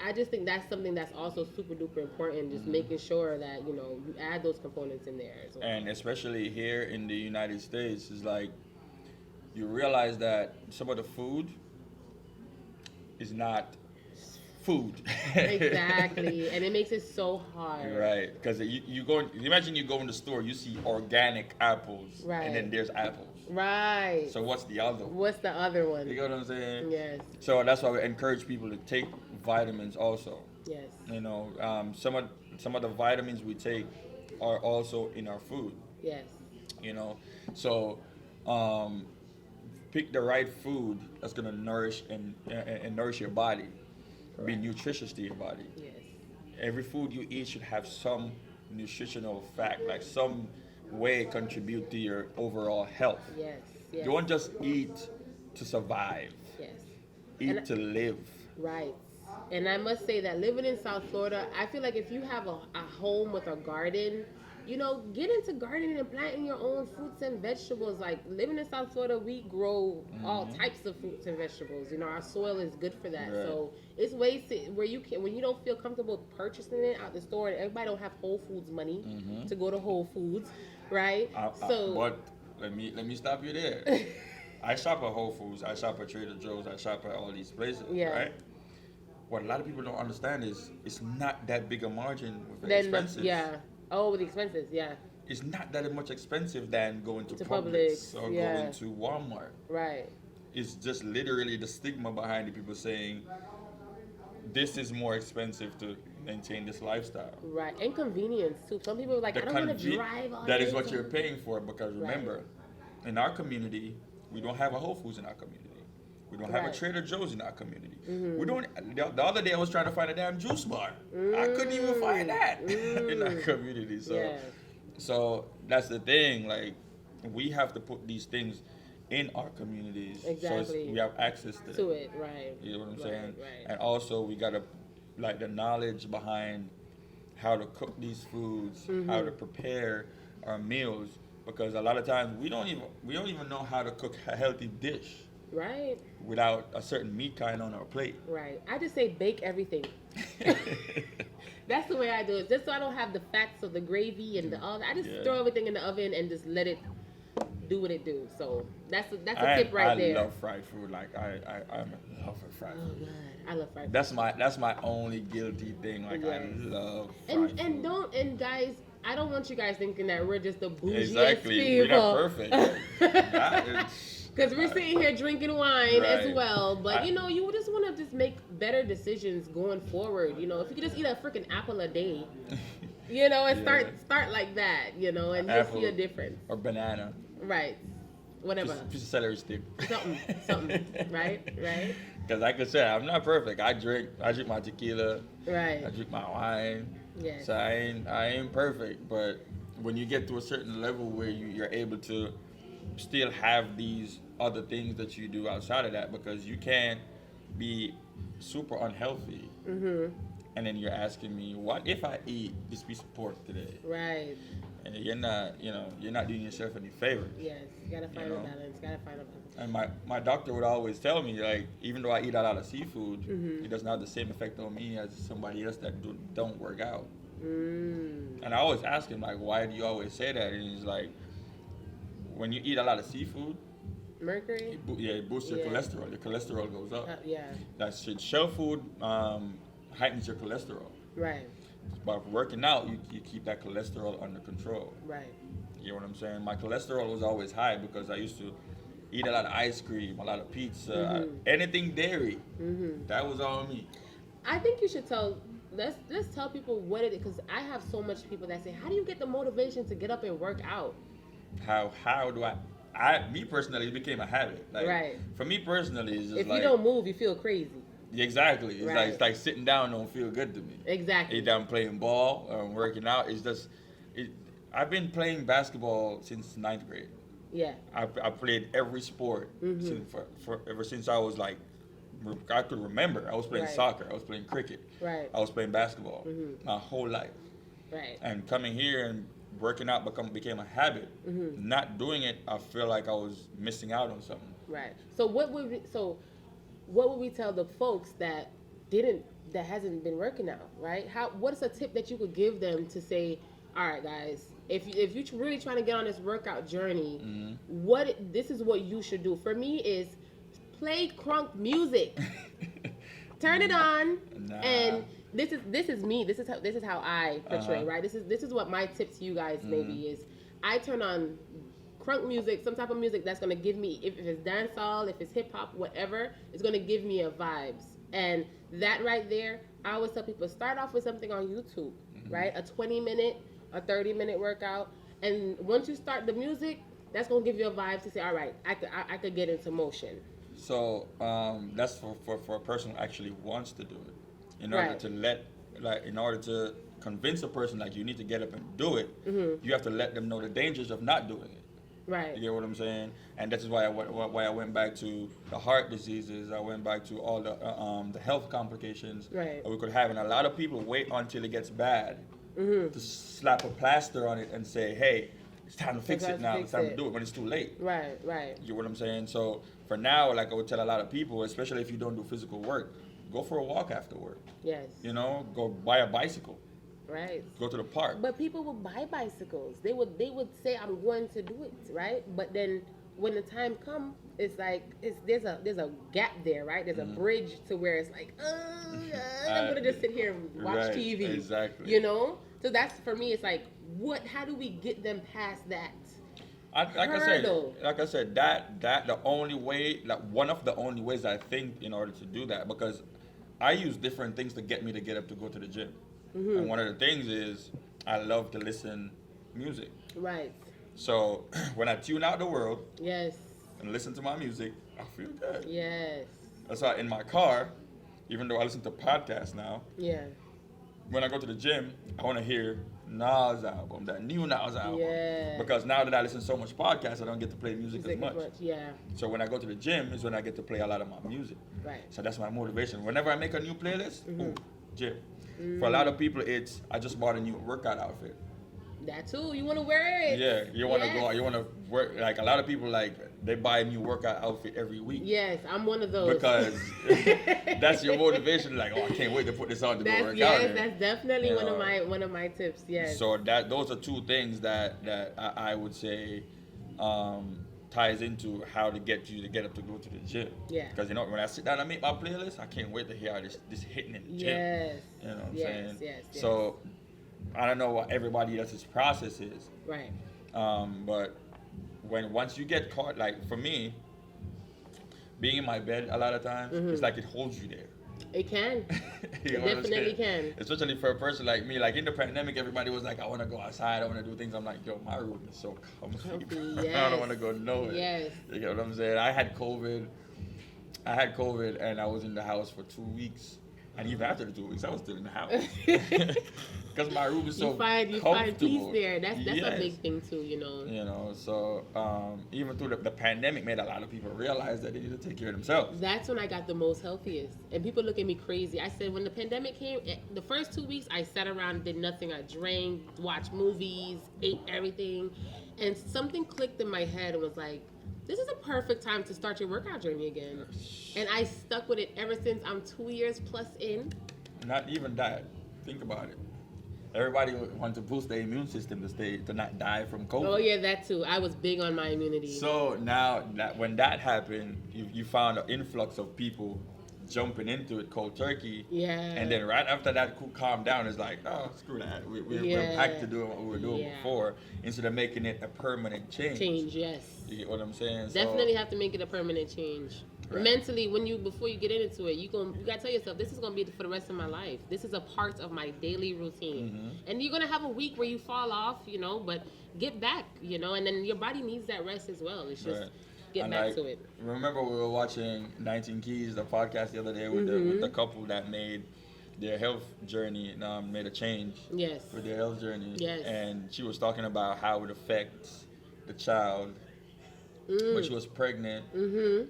Speaker 2: I just think that's something that's also super duper important. Just making sure that you add those components in there as well.
Speaker 1: And especially here in the United States, is like you realize that some of the food is not food.
Speaker 2: Exactly, and it makes it so hard.
Speaker 1: Right, because you go. Imagine you go in the store, you see organic apples,
Speaker 2: Right.
Speaker 1: and then there's apples.
Speaker 2: Right.
Speaker 1: So what's the other one?
Speaker 2: What's the other one?
Speaker 1: You know what I'm saying?
Speaker 2: Yes.
Speaker 1: So that's why we encourage people to take vitamins also.
Speaker 2: Yes.
Speaker 1: Some of the vitamins we take are also in our food.
Speaker 2: Yes.
Speaker 1: So pick the right food that's gonna nourish and nourish your body, be
Speaker 2: Correct.
Speaker 1: nutritious to your body.
Speaker 2: Yes.
Speaker 1: Every food you eat should have some nutritional fact, like some way contribute to your overall health.
Speaker 2: Yes. Yes.
Speaker 1: Don't just eat to survive.
Speaker 2: Yes.
Speaker 1: Eat
Speaker 2: And-
Speaker 1: to live.
Speaker 2: Right. And I must say that living in South Florida, I feel like if you have a home with a garden, get into gardening and planting your own fruits and vegetables. Like living in South Florida, we grow all types of fruits and vegetables. Our soil is good for that.
Speaker 1: Right.
Speaker 2: So it's ways where you can, when you don't feel comfortable purchasing it out the store, and everybody don't have Whole Foods money to go to Whole Foods, right?
Speaker 1: But let me stop you there. I shop at Whole Foods. I shop at Trader Joe's. I shop at all these places.
Speaker 2: Yeah.
Speaker 1: Right. What a lot of people don't understand is it's not that big a margin with the
Speaker 2: Then
Speaker 1: expenses.
Speaker 2: Oh, the expenses, yeah.
Speaker 1: It's not that much expensive than going to
Speaker 2: To
Speaker 1: Publix
Speaker 2: Publix,
Speaker 1: or
Speaker 2: yeah.
Speaker 1: going to Walmart.
Speaker 2: Right.
Speaker 1: It's just literally the stigma behind the people saying this is more expensive to maintain this lifestyle.
Speaker 2: Right. And convenience too. Some people are like, I don't want to drive all
Speaker 1: That
Speaker 2: day
Speaker 1: is what
Speaker 2: to-
Speaker 1: you're paying for, because remember, in our community, we don't have a Whole Foods in our community. We don't have a
Speaker 2: Right.
Speaker 1: Trader Joe's in our community. We don't. The other day I was trying to find a damn juice bar. I couldn't even find that in our community. So,
Speaker 2: Yeah.
Speaker 1: so that's the thing. Like, we have to put these things in our communities, so
Speaker 2: Exactly.
Speaker 1: we have access
Speaker 2: To it, right.
Speaker 1: You know what I'm
Speaker 2: Right,
Speaker 1: saying?
Speaker 2: right.
Speaker 1: And also, we gotta the knowledge behind how to cook these foods, how to prepare our meals, because a lot of times we don't even know how to cook a healthy dish
Speaker 2: Right.
Speaker 1: without a certain meat kind on our plate.
Speaker 2: Right. I just say bake everything. That's the way I do it. Just so I don't have the fats of the gravy and the all. I just
Speaker 1: Yeah.
Speaker 2: throw everything in the oven and just let it do what it do. So that's a tip right there.
Speaker 1: I love fried food. Like I'm in love with fried
Speaker 2: Oh
Speaker 1: food.
Speaker 2: God, I love fried.
Speaker 1: That's my only guilty thing. Like
Speaker 2: Yes.
Speaker 1: I love fried food.
Speaker 2: And guys, I don't want you guys thinking that we're just the bougiest
Speaker 1: Exactly.
Speaker 2: people.
Speaker 1: We're not perfect. That is-
Speaker 2: Because we're sitting here drinking wine as
Speaker 1: Right.
Speaker 2: well. But, you just want to just make better decisions going forward. If you could just eat a freaking apple a day, and
Speaker 1: Yeah.
Speaker 2: start like that, and you'll
Speaker 1: Apple
Speaker 2: see a difference.
Speaker 1: or banana.
Speaker 2: Right. Whatever.
Speaker 1: Piece of celery stick.
Speaker 2: Something. Right?
Speaker 1: Because like I said, I'm not perfect. I drink my tequila.
Speaker 2: Right.
Speaker 1: I drink my wine.
Speaker 2: Yes.
Speaker 1: So I ain't perfect, but when you get to a certain level where you're able to still have these other things that you do outside of that, because you can't be super unhealthy. And then you're asking me, what if I eat this piece of pork today?
Speaker 2: Right.
Speaker 1: And you're not doing yourself any favors.
Speaker 2: Yes. You gotta find
Speaker 1: You
Speaker 2: a
Speaker 1: know?
Speaker 2: balance.
Speaker 1: And my doctor would always tell me, like, even though I eat a lot of seafood, it doesn't have the same effect on me as somebody else that don't work out. And I always ask him, like, why do you always say that? And he's like, when you eat a lot of seafood,
Speaker 2: Mercury?
Speaker 1: it boosts your
Speaker 2: Yeah.
Speaker 1: cholesterol. Your cholesterol goes up.
Speaker 2: Yeah.
Speaker 1: That shit. Shell food heightens your cholesterol.
Speaker 2: Right.
Speaker 1: But working out, you keep that cholesterol under control.
Speaker 2: Right.
Speaker 1: You know what I'm saying? My cholesterol was always high because I used to eat a lot of ice cream, a lot of pizza, anything dairy. That was all me.
Speaker 2: I think you should let's tell people what it is, because I have so much people that say, how do you get the motivation to get up and work out?
Speaker 1: How do me personally, it became a habit. Like,
Speaker 2: Right.
Speaker 1: For me personally, it's just
Speaker 2: If
Speaker 1: like,
Speaker 2: you don't move, you feel crazy.
Speaker 1: exactly.
Speaker 2: Right.
Speaker 1: It's like sitting down don't feel good to me.
Speaker 2: Exactly.
Speaker 1: Either I'm playing ball or I'm working out. It's just I've been playing basketball since ninth grade.
Speaker 2: Yeah.
Speaker 1: I played every sport ever since I was like, I could remember. I was playing
Speaker 2: Right.
Speaker 1: soccer. I was playing cricket.
Speaker 2: Right.
Speaker 1: I was playing basketball my whole life.
Speaker 2: Right.
Speaker 1: And coming here and working out became a habit. Not doing it, I feel like I was missing out on something.
Speaker 2: Right. So what would we tell the folks that hasn't been working out, right? What's a tip that you could give them to say, all right, guys, if you're really trying to get on this workout journey, this is what you should do. For me is play crunk music. Turn it on, and this is me. This is how I portray, right? This is what my tip to you guys maybe is. I turn on crunk music, some type of music that's gonna give me, if it's dancehall, if it's hip hop, whatever, it's gonna give me a vibes. And that right there, I always tell people, start off with something on YouTube, right? A 20-minute, a 30-minute workout, and once you start the music, that's gonna give you a vibe to say, all right, I could get into motion.
Speaker 1: So that's for a person who actually wants to do it. In order in order to convince a person like you need to get up and do it, you have to let them know the dangers of not doing it.
Speaker 2: Right.
Speaker 1: You get what I'm saying? And that's why I went back to the heart diseases. I went back to all the health complications
Speaker 2: Right.
Speaker 1: that we could have. And a lot of people wait until it gets bad to slap a plaster on it and say, hey, it's time to fix it now. It's time to do it when it's too late.
Speaker 2: Right, right.
Speaker 1: You get what I'm saying? So for now, like I would tell a lot of people, especially if you don't do physical work, go for a walk after work.
Speaker 2: Yes.
Speaker 1: You know, go buy a bicycle.
Speaker 2: Right.
Speaker 1: Go to the park.
Speaker 2: But people would buy bicycles. They would say, I'm going to do it, right? But then when the time comes, it's like there's a gap there, right? There's a bridge to where it's like, I'm gonna just sit here and watch TV.
Speaker 1: Exactly.
Speaker 2: You know? So that's, for me, it's like, how do we get them past that?
Speaker 1: Like I said, that the only way, like one of the only ways I think in order to do that, because I use different things to get me to get up to go to the gym. And one of the things is I love to listen music.
Speaker 2: Right.
Speaker 1: So when I tune out the world
Speaker 2: Yes.
Speaker 1: and listen to my music, I feel good.
Speaker 2: Yes.
Speaker 1: That's why in my car, even though I listen to podcasts now,
Speaker 2: Yeah.
Speaker 1: when I go to the gym, I want to hear Nas album, that new Nas album.
Speaker 2: Yeah.
Speaker 1: Because now that I listen to so much podcasts, I don't get to play music as much.
Speaker 2: Yeah.
Speaker 1: So when I go to the gym is when I get to play a lot of my music.
Speaker 2: Right.
Speaker 1: So that's my motivation. Whenever I make a new playlist, gym. For a lot of people, it's I just bought a new workout outfit.
Speaker 2: That too. You want to wear it.
Speaker 1: Yeah, you want to go out. You want to work. Like a lot of people, like they buy a new workout outfit every week.
Speaker 2: Yes, I'm one of those.
Speaker 1: Because that's your motivation. Like, oh, I can't wait to put this on to go work out.
Speaker 2: Yes, that's definitely one of my tips. Yes.
Speaker 1: So those are two things that I would say ties into how to get you to get up to go to the gym.
Speaker 2: Yeah.
Speaker 1: Because when I sit down and make my playlist, I can't wait to hear how this hitting in the gym.
Speaker 2: Yes.
Speaker 1: You know what I'm saying?
Speaker 2: Yes.
Speaker 1: So I don't know what everybody else's process is.
Speaker 2: Right.
Speaker 1: But once you get caught, like for me, being in my bed a lot of times, it's like it holds you there.
Speaker 2: It can.
Speaker 1: You know
Speaker 2: It definitely can.
Speaker 1: Especially for a person like me. Like in the pandemic, everybody was like, I want to go outside, I want to do things. I'm like, yo, my room is so comfy.
Speaker 2: Yes.
Speaker 1: I don't want to go nowhere.
Speaker 2: Yes.
Speaker 1: You get what I'm saying? I had COVID and I was in the house for 2 weeks. And even after the 2 weeks, I was still in the house. Because my room is so comfortable.
Speaker 2: You find peace there. That's
Speaker 1: Yes.
Speaker 2: a big thing too, you know.
Speaker 1: You know, so even through the pandemic made a lot of people realize that they need to take care of themselves.
Speaker 2: That's when I got the most healthiest. And people look at me crazy. I said when the pandemic came, the first 2 weeks I sat around and did nothing. I drank, watched movies, ate everything. And something clicked in my head and was like, this is a perfect time to start your workout journey again. And I stuck with it ever since. I'm 2 years plus in.
Speaker 1: Not even that. Think about it. Everybody wants to boost their immune system to not die from COVID.
Speaker 2: Oh yeah, that too. I was big on my immunity.
Speaker 1: So now when that happened, you found an influx of people jumping into it cold turkey.
Speaker 2: Yeah.
Speaker 1: And then right after that calmed down, it's like, oh, screw that. We're back to doing what we were doing before, instead of making it a permanent change.
Speaker 2: Yes.
Speaker 1: You get what I'm saying?
Speaker 2: Definitely have to make it a permanent change. Right. Mentally, before you get into it, you gotta tell yourself, this is gonna be for the rest of my life. This is a part of my daily routine. And you're gonna have a week where you fall off, but get back, and then your body needs that rest as well. It's just get back to it.
Speaker 1: Remember we were watching 19 Keys, the podcast the other day with the couple that made their health journey made a change
Speaker 2: Yes.
Speaker 1: with their health journey.
Speaker 2: Yes.
Speaker 1: And she was talking about how it affects the child when she was pregnant,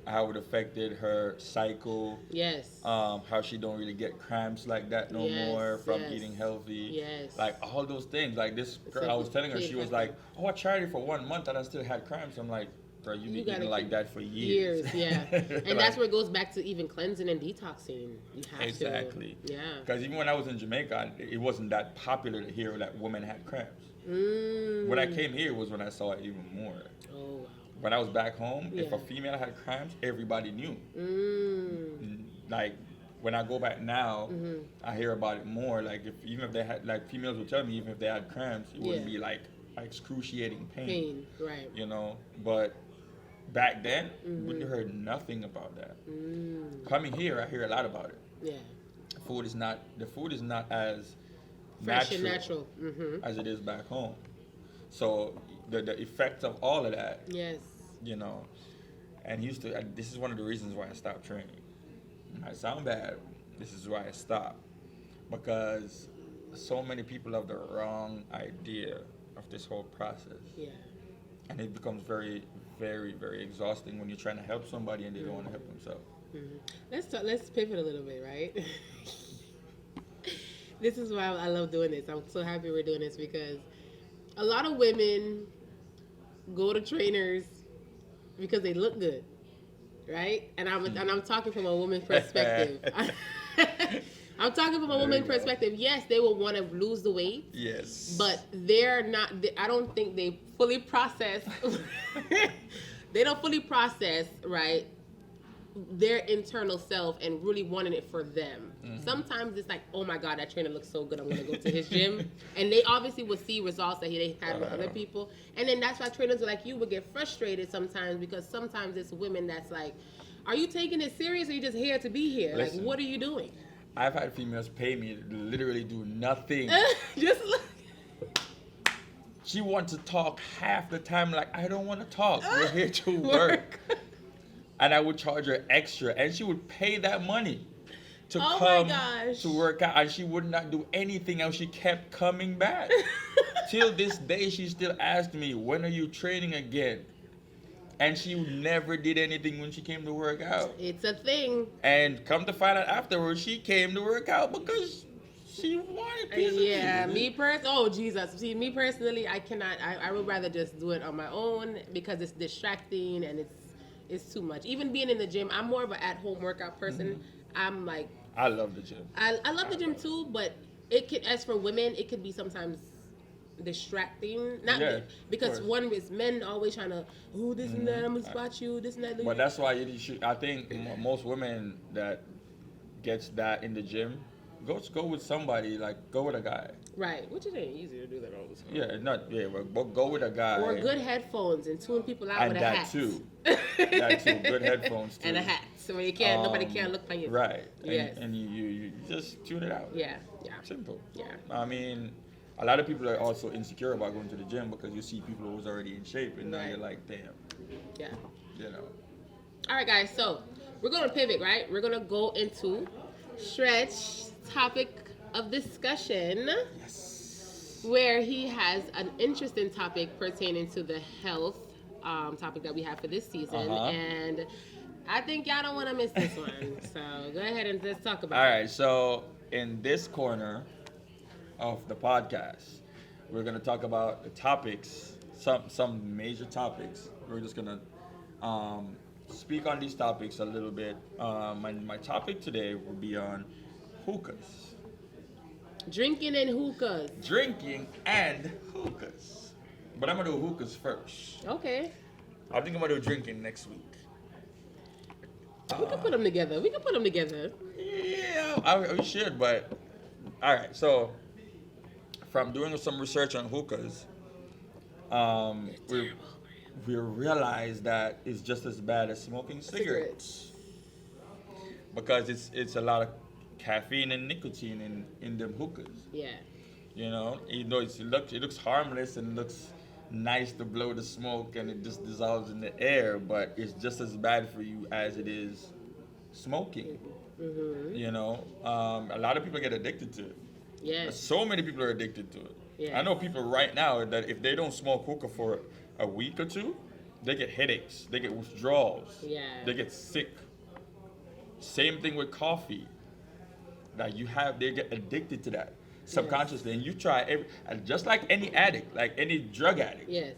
Speaker 1: how it affected her cycle,
Speaker 2: Yes.
Speaker 1: how she don't really get cramps like that no
Speaker 2: Yes,
Speaker 1: more from
Speaker 2: yes.
Speaker 1: eating healthy.
Speaker 2: Yes.
Speaker 1: Like all those things. Like this girl, I was telling her, she was like, "Oh, I tried it for 1 month and I still had cramps." I'm like, "Bro, you've been eating like that for years."
Speaker 2: Yeah. And
Speaker 1: Like,
Speaker 2: that's where it goes back to even cleansing and detoxing. You have
Speaker 1: exactly.
Speaker 2: to. Yeah.
Speaker 1: Because even when I was in Jamaica, it wasn't that popular to hear that women had cramps.
Speaker 2: Mm.
Speaker 1: When I came here was when I saw it even more.
Speaker 2: Oh, wow.
Speaker 1: When I was back home, if
Speaker 2: Yeah.
Speaker 1: a female had cramps, everybody knew.
Speaker 2: Mm.
Speaker 1: Like when I go back now, I hear about it more. Like even if they had, like females will tell me, even if they had cramps, it wouldn't be like excruciating pain.
Speaker 2: Right.
Speaker 1: You know, but back then we heard nothing about that. Coming here, I hear a lot about it.
Speaker 2: Yeah.
Speaker 1: The food is not as
Speaker 2: Fresh and natural.
Speaker 1: as it is back home. So the effects of all of that,
Speaker 2: Yes.
Speaker 1: you know, and this is one of the reasons why I stopped training. It might sound bad. This is why I stopped, because so many people have the wrong idea of this whole process.
Speaker 2: Yeah.
Speaker 1: And it becomes very, very, very exhausting when you're trying to help somebody and they don't want to help themselves.
Speaker 2: Let's pivot a little bit, right? This is why I love doing this. I'm so happy we're doing this because a lot of women go to trainers because they look good, right? And I'm talking from a woman's perspective. I'm talking from a woman's perspective. Yes, they will want to lose the weight.
Speaker 1: Yes.
Speaker 2: But they're not. I don't think they fully process. They don't fully process, right, their internal self and really wanting it for them. Sometimes it's like, oh my God, that trainer looks so good, I'm gonna go to his gym. And they obviously will see results that they had with other people. And then that's why trainers like you would get frustrated sometimes, because sometimes it's women that's like, are you taking it serious or are you just here to be here?
Speaker 1: Listen,
Speaker 2: like, what are you doing?
Speaker 1: I've had females pay me to literally do nothing.
Speaker 2: Just look.
Speaker 1: She wants to talk half the time. Like, I don't want to talk. We're here to work. And I would charge her extra, and she would pay that money to come to work out, and she would not do anything else. She kept coming back. Till this day, she still asked me, when are you training again? And she never did anything when she came to work out.
Speaker 2: It's a thing.
Speaker 1: And come to find out afterwards, she came to work out because she wanted pieces.
Speaker 2: Yeah, See, me personally, I cannot. I would rather just do it on my own because it's distracting and it's too much. Even being in the gym, I'm more of an at-home workout person. I'm like,
Speaker 1: I love the gym.
Speaker 2: I love the gym too, but as for women, it could be sometimes distracting. Because one is men always trying to, this and that, I'm gonna spot you, this and that.
Speaker 1: But that's why you should. I think most women that gets that in the gym, go with somebody, like go with a guy.
Speaker 2: Right, which it ain't easy to do that all the time.
Speaker 1: But go with a guy.
Speaker 2: Or good headphones and tune people out with a hat.
Speaker 1: And that too. Good headphones too.
Speaker 2: And a hat, so you can't. Nobody can't look like you.
Speaker 1: Right.
Speaker 2: Yes.
Speaker 1: And you just tune it out.
Speaker 2: Yeah.
Speaker 1: Simple.
Speaker 2: Yeah.
Speaker 1: I mean, a lot of people are also insecure about going to the gym because you see people who's already in shape, and now you're like, damn.
Speaker 2: Yeah.
Speaker 1: You know.
Speaker 2: All right, guys. So we're gonna pivot, right? We're gonna go into Stretch's topic of discussion.
Speaker 1: Yes.
Speaker 2: Where he has an interesting topic pertaining to the health topic that we have for this season, and I think y'all don't want to miss this one. So go ahead and let's talk about it.
Speaker 1: All right. So in this corner of the podcast, we're gonna talk about the topics, some major topics. We're just gonna speak on these topics a little bit. My topic today will be on hookahs.
Speaker 2: Drinking and hookahs.
Speaker 1: Drinking and hookahs. But I'm gonna do hookahs first.
Speaker 2: Okay.
Speaker 1: I think I'm gonna do drinking next week.
Speaker 2: We can put them together.
Speaker 1: Yeah, we should, but all right. So, from doing some research on hookahs, we realized that it's just as bad as smoking cigarettes. Because it's a lot of caffeine and nicotine in them hookahs.
Speaker 2: Yeah.
Speaker 1: You know, even though it looks harmless and looks nice to blow the smoke and it just dissolves in the air, but it's just as bad for you as it is smoking.
Speaker 2: Mm-hmm.
Speaker 1: You know, a lot of people get addicted to it.
Speaker 2: Yes.
Speaker 1: So many people are addicted to it.
Speaker 2: Yes.
Speaker 1: I know people right now that if they don't smoke hookah for a week or two, they get headaches, they get withdrawals,
Speaker 2: Yeah.
Speaker 1: they get sick. Same thing with coffee. That they get addicted to that subconsciously, and you try and just like any addict, like any drug addict,
Speaker 2: Yes.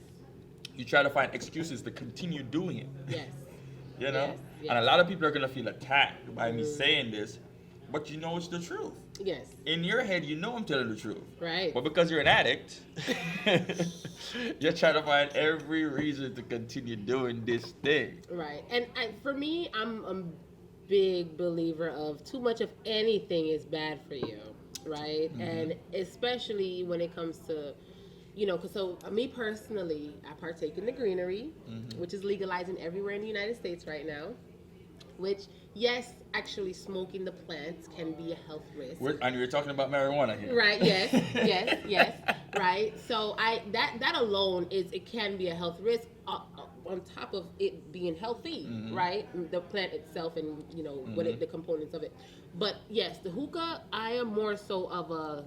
Speaker 1: you try to find excuses to continue doing it.
Speaker 2: Yes.
Speaker 1: You know,
Speaker 2: Yes, yes.
Speaker 1: and a lot of people are gonna feel attacked by me saying this, but you know it's the truth.
Speaker 2: Yes.
Speaker 1: In your head, you know I'm telling the truth.
Speaker 2: Right.
Speaker 1: But because you're an addict, you're trying to find every reason to continue doing this thing.
Speaker 2: Right. And for me, I'm a big believer of too much of anything is bad for you, right?
Speaker 1: Mm-hmm.
Speaker 2: And especially when it comes to, you know, because so me personally, I partake in the greenery,
Speaker 1: Mm-hmm.
Speaker 2: which is legalizing everywhere in the United States right now. Which, yes, actually smoking the plants can be a health risk.
Speaker 1: And we're talking about marijuana here.
Speaker 2: Right. Yes. Yes. Yes. Right. So that alone it can be a health risk on top of it being healthy,
Speaker 1: Mm-hmm.
Speaker 2: right? The plant itself and you know the components of it. But yes, the hookah. I am more so of a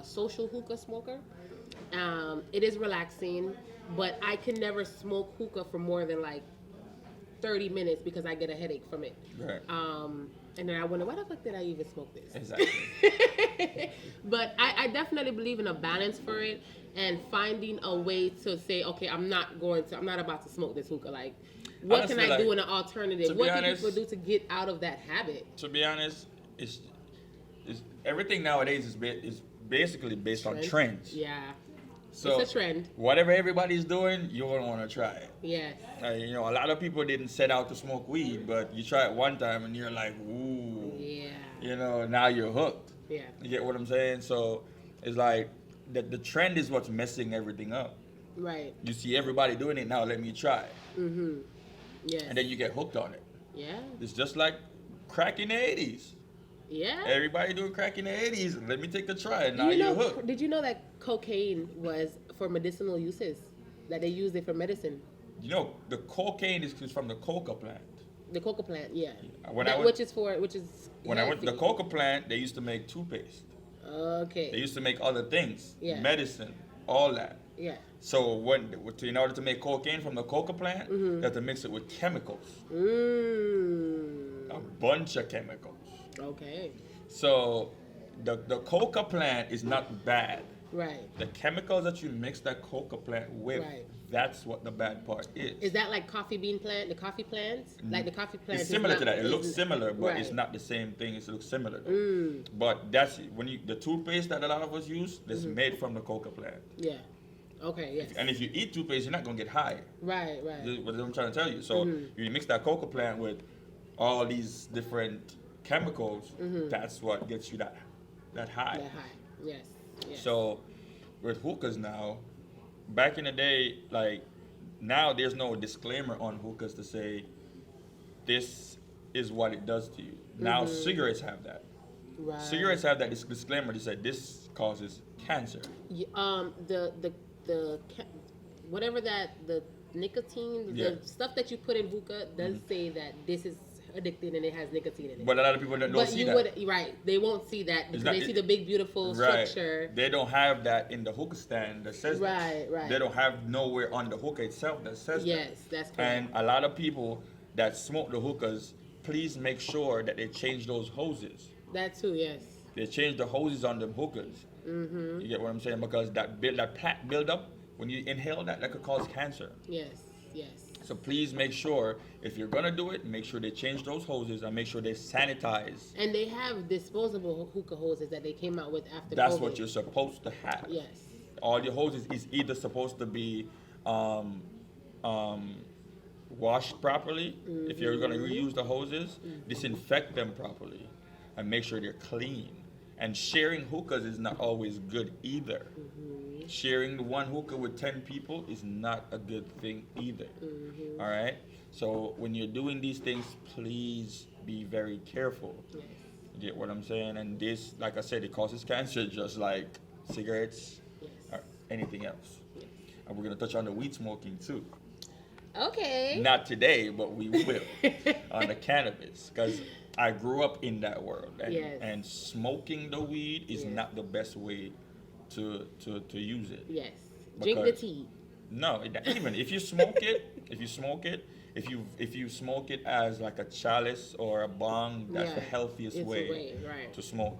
Speaker 2: social hookah smoker. It is relaxing, but I can never smoke hookah for more than like 30 minutes because I get a headache from it.
Speaker 1: Right.
Speaker 2: And then I wonder, why the fuck did I even smoke this?
Speaker 1: Exactly.
Speaker 2: But I definitely believe in a balance for it and finding a way to say, okay, I'm not about to smoke this hookah. Like, what
Speaker 1: Honestly,
Speaker 2: can I do
Speaker 1: like,
Speaker 2: in an alternative?
Speaker 1: to be
Speaker 2: What can
Speaker 1: honest-
Speaker 2: people do to get out of that habit?
Speaker 1: To be honest, it's everything nowadays is basically based on trends.
Speaker 2: Yeah.
Speaker 1: So
Speaker 2: It's a trend.
Speaker 1: whatever everybody's doing, you're gonna want to try it.
Speaker 2: Yes.
Speaker 1: You know, a lot of people didn't set out to smoke weed, but you try it one time and you're like, ooh.
Speaker 2: Yeah.
Speaker 1: You know, now you're hooked.
Speaker 2: Yeah.
Speaker 1: You get what I'm saying? So it's like the trend is what's messing everything up.
Speaker 2: Right.
Speaker 1: You see everybody doing it now, let me try.
Speaker 2: Mm-hmm. Yes.
Speaker 1: And then you get hooked on it.
Speaker 2: Yeah.
Speaker 1: It's just like crack in the 80s.
Speaker 2: Yeah.
Speaker 1: Everybody doing crack in the 80s. Let me take a try. And
Speaker 2: Do
Speaker 1: now
Speaker 2: you
Speaker 1: you're
Speaker 2: know,
Speaker 1: hooked.
Speaker 2: Did you know that cocaine was for medicinal uses? That they used it for medicine?
Speaker 1: You know, the cocaine is from the coca plant.
Speaker 2: The coca plant, yeah.
Speaker 1: When
Speaker 2: which is
Speaker 1: When I went to the
Speaker 2: healthy.
Speaker 1: coca plant, they used to make toothpaste.
Speaker 2: Okay.
Speaker 1: They used to make other things,
Speaker 2: Yeah.
Speaker 1: medicine, all that.
Speaker 2: Yeah.
Speaker 1: So in order to make cocaine from the coca plant, you have to mix it with chemicals, a bunch of chemicals.
Speaker 2: Okay.
Speaker 1: So the coca plant is not bad.
Speaker 2: Right.
Speaker 1: The chemicals that you mix that coca plant with,
Speaker 2: Right.
Speaker 1: that's what the bad part is.
Speaker 2: Is that like coffee bean plant? The coffee plants? Like the coffee plant?
Speaker 1: It's
Speaker 2: is
Speaker 1: similar
Speaker 2: not-
Speaker 1: to that. It
Speaker 2: is-
Speaker 1: looks similar, but it's
Speaker 2: right.
Speaker 1: not the same thing. It looks similar. Though. But that's the toothpaste that a lot of us use. That's made from the coca plant.
Speaker 2: Yeah. Okay. Yes.
Speaker 1: And if you eat toothpaste, you're not gonna get high.
Speaker 2: Right. Right.
Speaker 1: This is what I'm trying to tell you. So you mix that coca plant with all these different chemicals. That's what gets you that high.
Speaker 2: That high. Yes. Yes.
Speaker 1: So with hookahs now, back in the day, like now there's no disclaimer on hookahs to say this is what it does to you. Now cigarettes have that.
Speaker 2: Right.
Speaker 1: Cigarettes have that disclaimer to say this causes cancer.
Speaker 2: Whatever that the nicotine,
Speaker 1: Yeah.
Speaker 2: the stuff that you put in hookah does say that this is addicting and it has nicotine in it.
Speaker 1: But a lot of people don't
Speaker 2: But
Speaker 1: see
Speaker 2: you
Speaker 1: that.
Speaker 2: would right. They won't see that because
Speaker 1: not-
Speaker 2: they see the big beautiful
Speaker 1: Right.
Speaker 2: structure.
Speaker 1: They don't have that in the hookah stand that says that.
Speaker 2: Right, right.
Speaker 1: They don't have nowhere on the hookah itself that says that.
Speaker 2: Yes, that's correct.
Speaker 1: And a lot of people that smoke the hookahs, please make sure that they change those hoses.
Speaker 2: That too, yes.
Speaker 1: They change the hoses on them hookahs. You get what I'm saying? Because that plaque build up, when you inhale that could cause cancer.
Speaker 2: Yes, yes.
Speaker 1: So please make sure, if you're gonna do it, make sure they change those hoses and make sure they sanitize.
Speaker 2: And they have disposable hookah hoses that they came out with after
Speaker 1: That's
Speaker 2: COVID.
Speaker 1: what you're supposed to have.
Speaker 2: Yes.
Speaker 1: All your hoses is either supposed to be washed properly. If you're gonna reuse the hoses, disinfect them properly and make sure they're clean. And sharing hookahs is not always good either. Sharing one hookah with 10 people is not a good thing either. All right? So when you're doing these things, please be very careful.
Speaker 2: Yes.
Speaker 1: You get what I'm saying? And this, like I said, it causes cancer just like cigarettes
Speaker 2: Yes.
Speaker 1: or anything else. And we're going to touch on the weed smoking too.
Speaker 2: Okay.
Speaker 1: Not today, but we will on the cannabis. Because I grew up in that world, and,
Speaker 2: Yes.
Speaker 1: and smoking the weed is
Speaker 2: Yes.
Speaker 1: not the best way to use it.
Speaker 2: Yes. Drink the
Speaker 1: Because
Speaker 2: tea.
Speaker 1: no, even if you smoke it, if you smoke it as like a chalice or a bong, that's the
Speaker 2: Yeah,
Speaker 1: healthiest
Speaker 2: it's a
Speaker 1: way
Speaker 2: way, right.
Speaker 1: to smoke.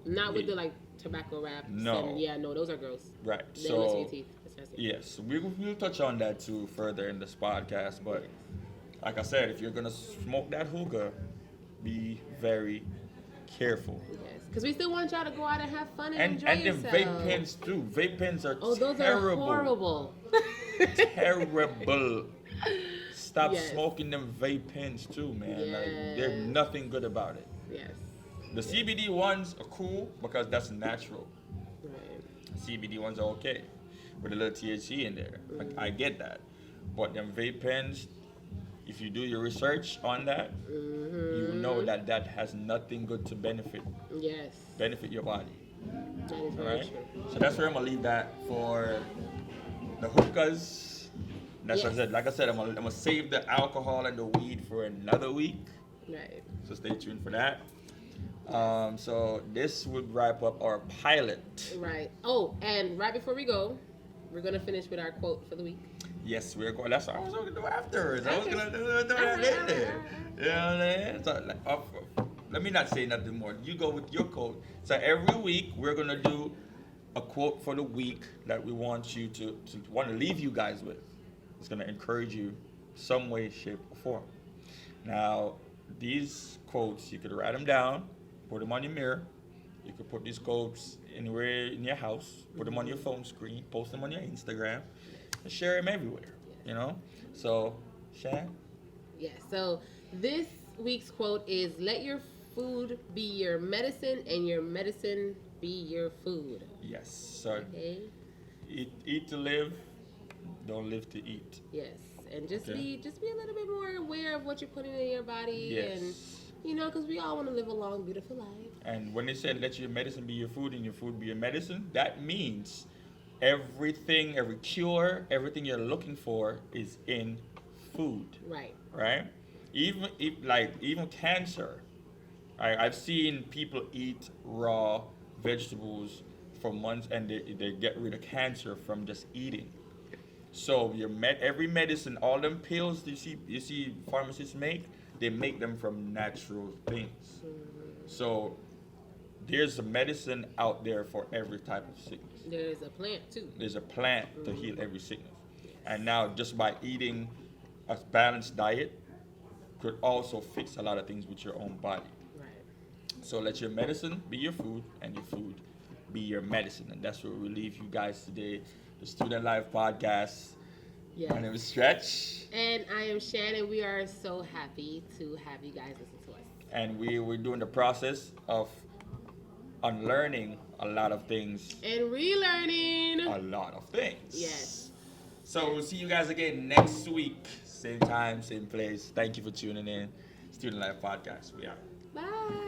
Speaker 2: Not with
Speaker 1: weed.
Speaker 2: the like tobacco wraps.
Speaker 1: No.
Speaker 2: And, yeah, no, those are gross.
Speaker 1: Right.
Speaker 2: They mess with your
Speaker 1: So
Speaker 2: teeth. Especially.
Speaker 1: yes, we'll touch on that too further in this podcast. But like I said, if you're gonna smoke that hookah, be very careful.
Speaker 2: Yes. Because we still want y'all to go out and have fun and enjoy
Speaker 1: And the
Speaker 2: yourself.
Speaker 1: vape pens too. Vape pens are
Speaker 2: Oh, those
Speaker 1: terrible.
Speaker 2: are horrible.
Speaker 1: Terrible. Stop
Speaker 2: Yes.
Speaker 1: smoking them vape pens too, man. Like, there's
Speaker 2: Yes.
Speaker 1: nothing good about it.
Speaker 2: Yes.
Speaker 1: The CBD ones are cool because that's natural.
Speaker 2: Right.
Speaker 1: CBD ones are okay with a little THC in there. I get that. But them vape pens, if you do your research on that, you know that that has nothing good to benefit
Speaker 2: Yes.
Speaker 1: your body.
Speaker 2: That is
Speaker 1: All
Speaker 2: very
Speaker 1: right.
Speaker 2: true.
Speaker 1: So that's where I'm gonna leave that for the hookahs. That's what I
Speaker 2: Yes.
Speaker 1: said. Like I said, I'm gonna save the alcohol and the weed for another week.
Speaker 2: Right.
Speaker 1: So stay tuned for that. So this would wrap up our pilot.
Speaker 2: Right. Oh, and right before we go, we're gonna finish with our quote for the week.
Speaker 1: Yes, we're going. That's what I was going to do afterwards. I was
Speaker 2: Okay.
Speaker 1: going to do that
Speaker 2: Alright,
Speaker 1: in there.
Speaker 2: alright.
Speaker 1: You know what I'm saying? So, let me not say nothing more. You go with your quote. So every week we're going to do a quote for the week that we want you to want to leave you guys with. It's going to encourage you some way, shape, or form. Now, these quotes, you could write them down, put them on your mirror. You could put these quotes anywhere in your house, put them on your phone screen, post them on your Instagram, and share them everywhere. You know? So, Shan?
Speaker 2: Yeah. So this week's quote is: "Let your food be your medicine, and your medicine be your food."
Speaker 1: Yes. So,
Speaker 2: Okay.
Speaker 1: eat to live, don't live to eat.
Speaker 2: Yes. And just
Speaker 1: Okay.
Speaker 2: be a little bit more aware of what you're putting in your body,
Speaker 1: Yes.
Speaker 2: and because we all want to live a long, beautiful life.
Speaker 1: And when they said let your medicine be your food and your food be your medicine, that means everything, every cure, everything you're looking for is in food,
Speaker 2: Right.
Speaker 1: right? Even cancer. I've seen people eat raw vegetables for months and they get rid of cancer from just eating. So every medicine, all them pills you see pharmacists make, they make them from natural things. So there's a medicine out there for every type of sickness.
Speaker 2: There's a plant too.
Speaker 1: There's a plant to heal every sickness. And now just by eating a balanced diet could also fix a lot of things with your own body.
Speaker 2: Right.
Speaker 1: So let your medicine be your food and your food be your medicine. And that's where we leave you guys today. The Student Life Podcast.
Speaker 2: Yes.
Speaker 1: My name is Stretch.
Speaker 2: And I am Shannon. We are so happy to have you guys listen to us.
Speaker 1: And we're doing the process of unlearning a lot of things.
Speaker 2: And relearning.
Speaker 1: A lot of things.
Speaker 2: Yes.
Speaker 1: So we'll see you guys again next week. Same time, same place. Thank you for tuning in. Student Life Podcast. We out.
Speaker 2: Bye.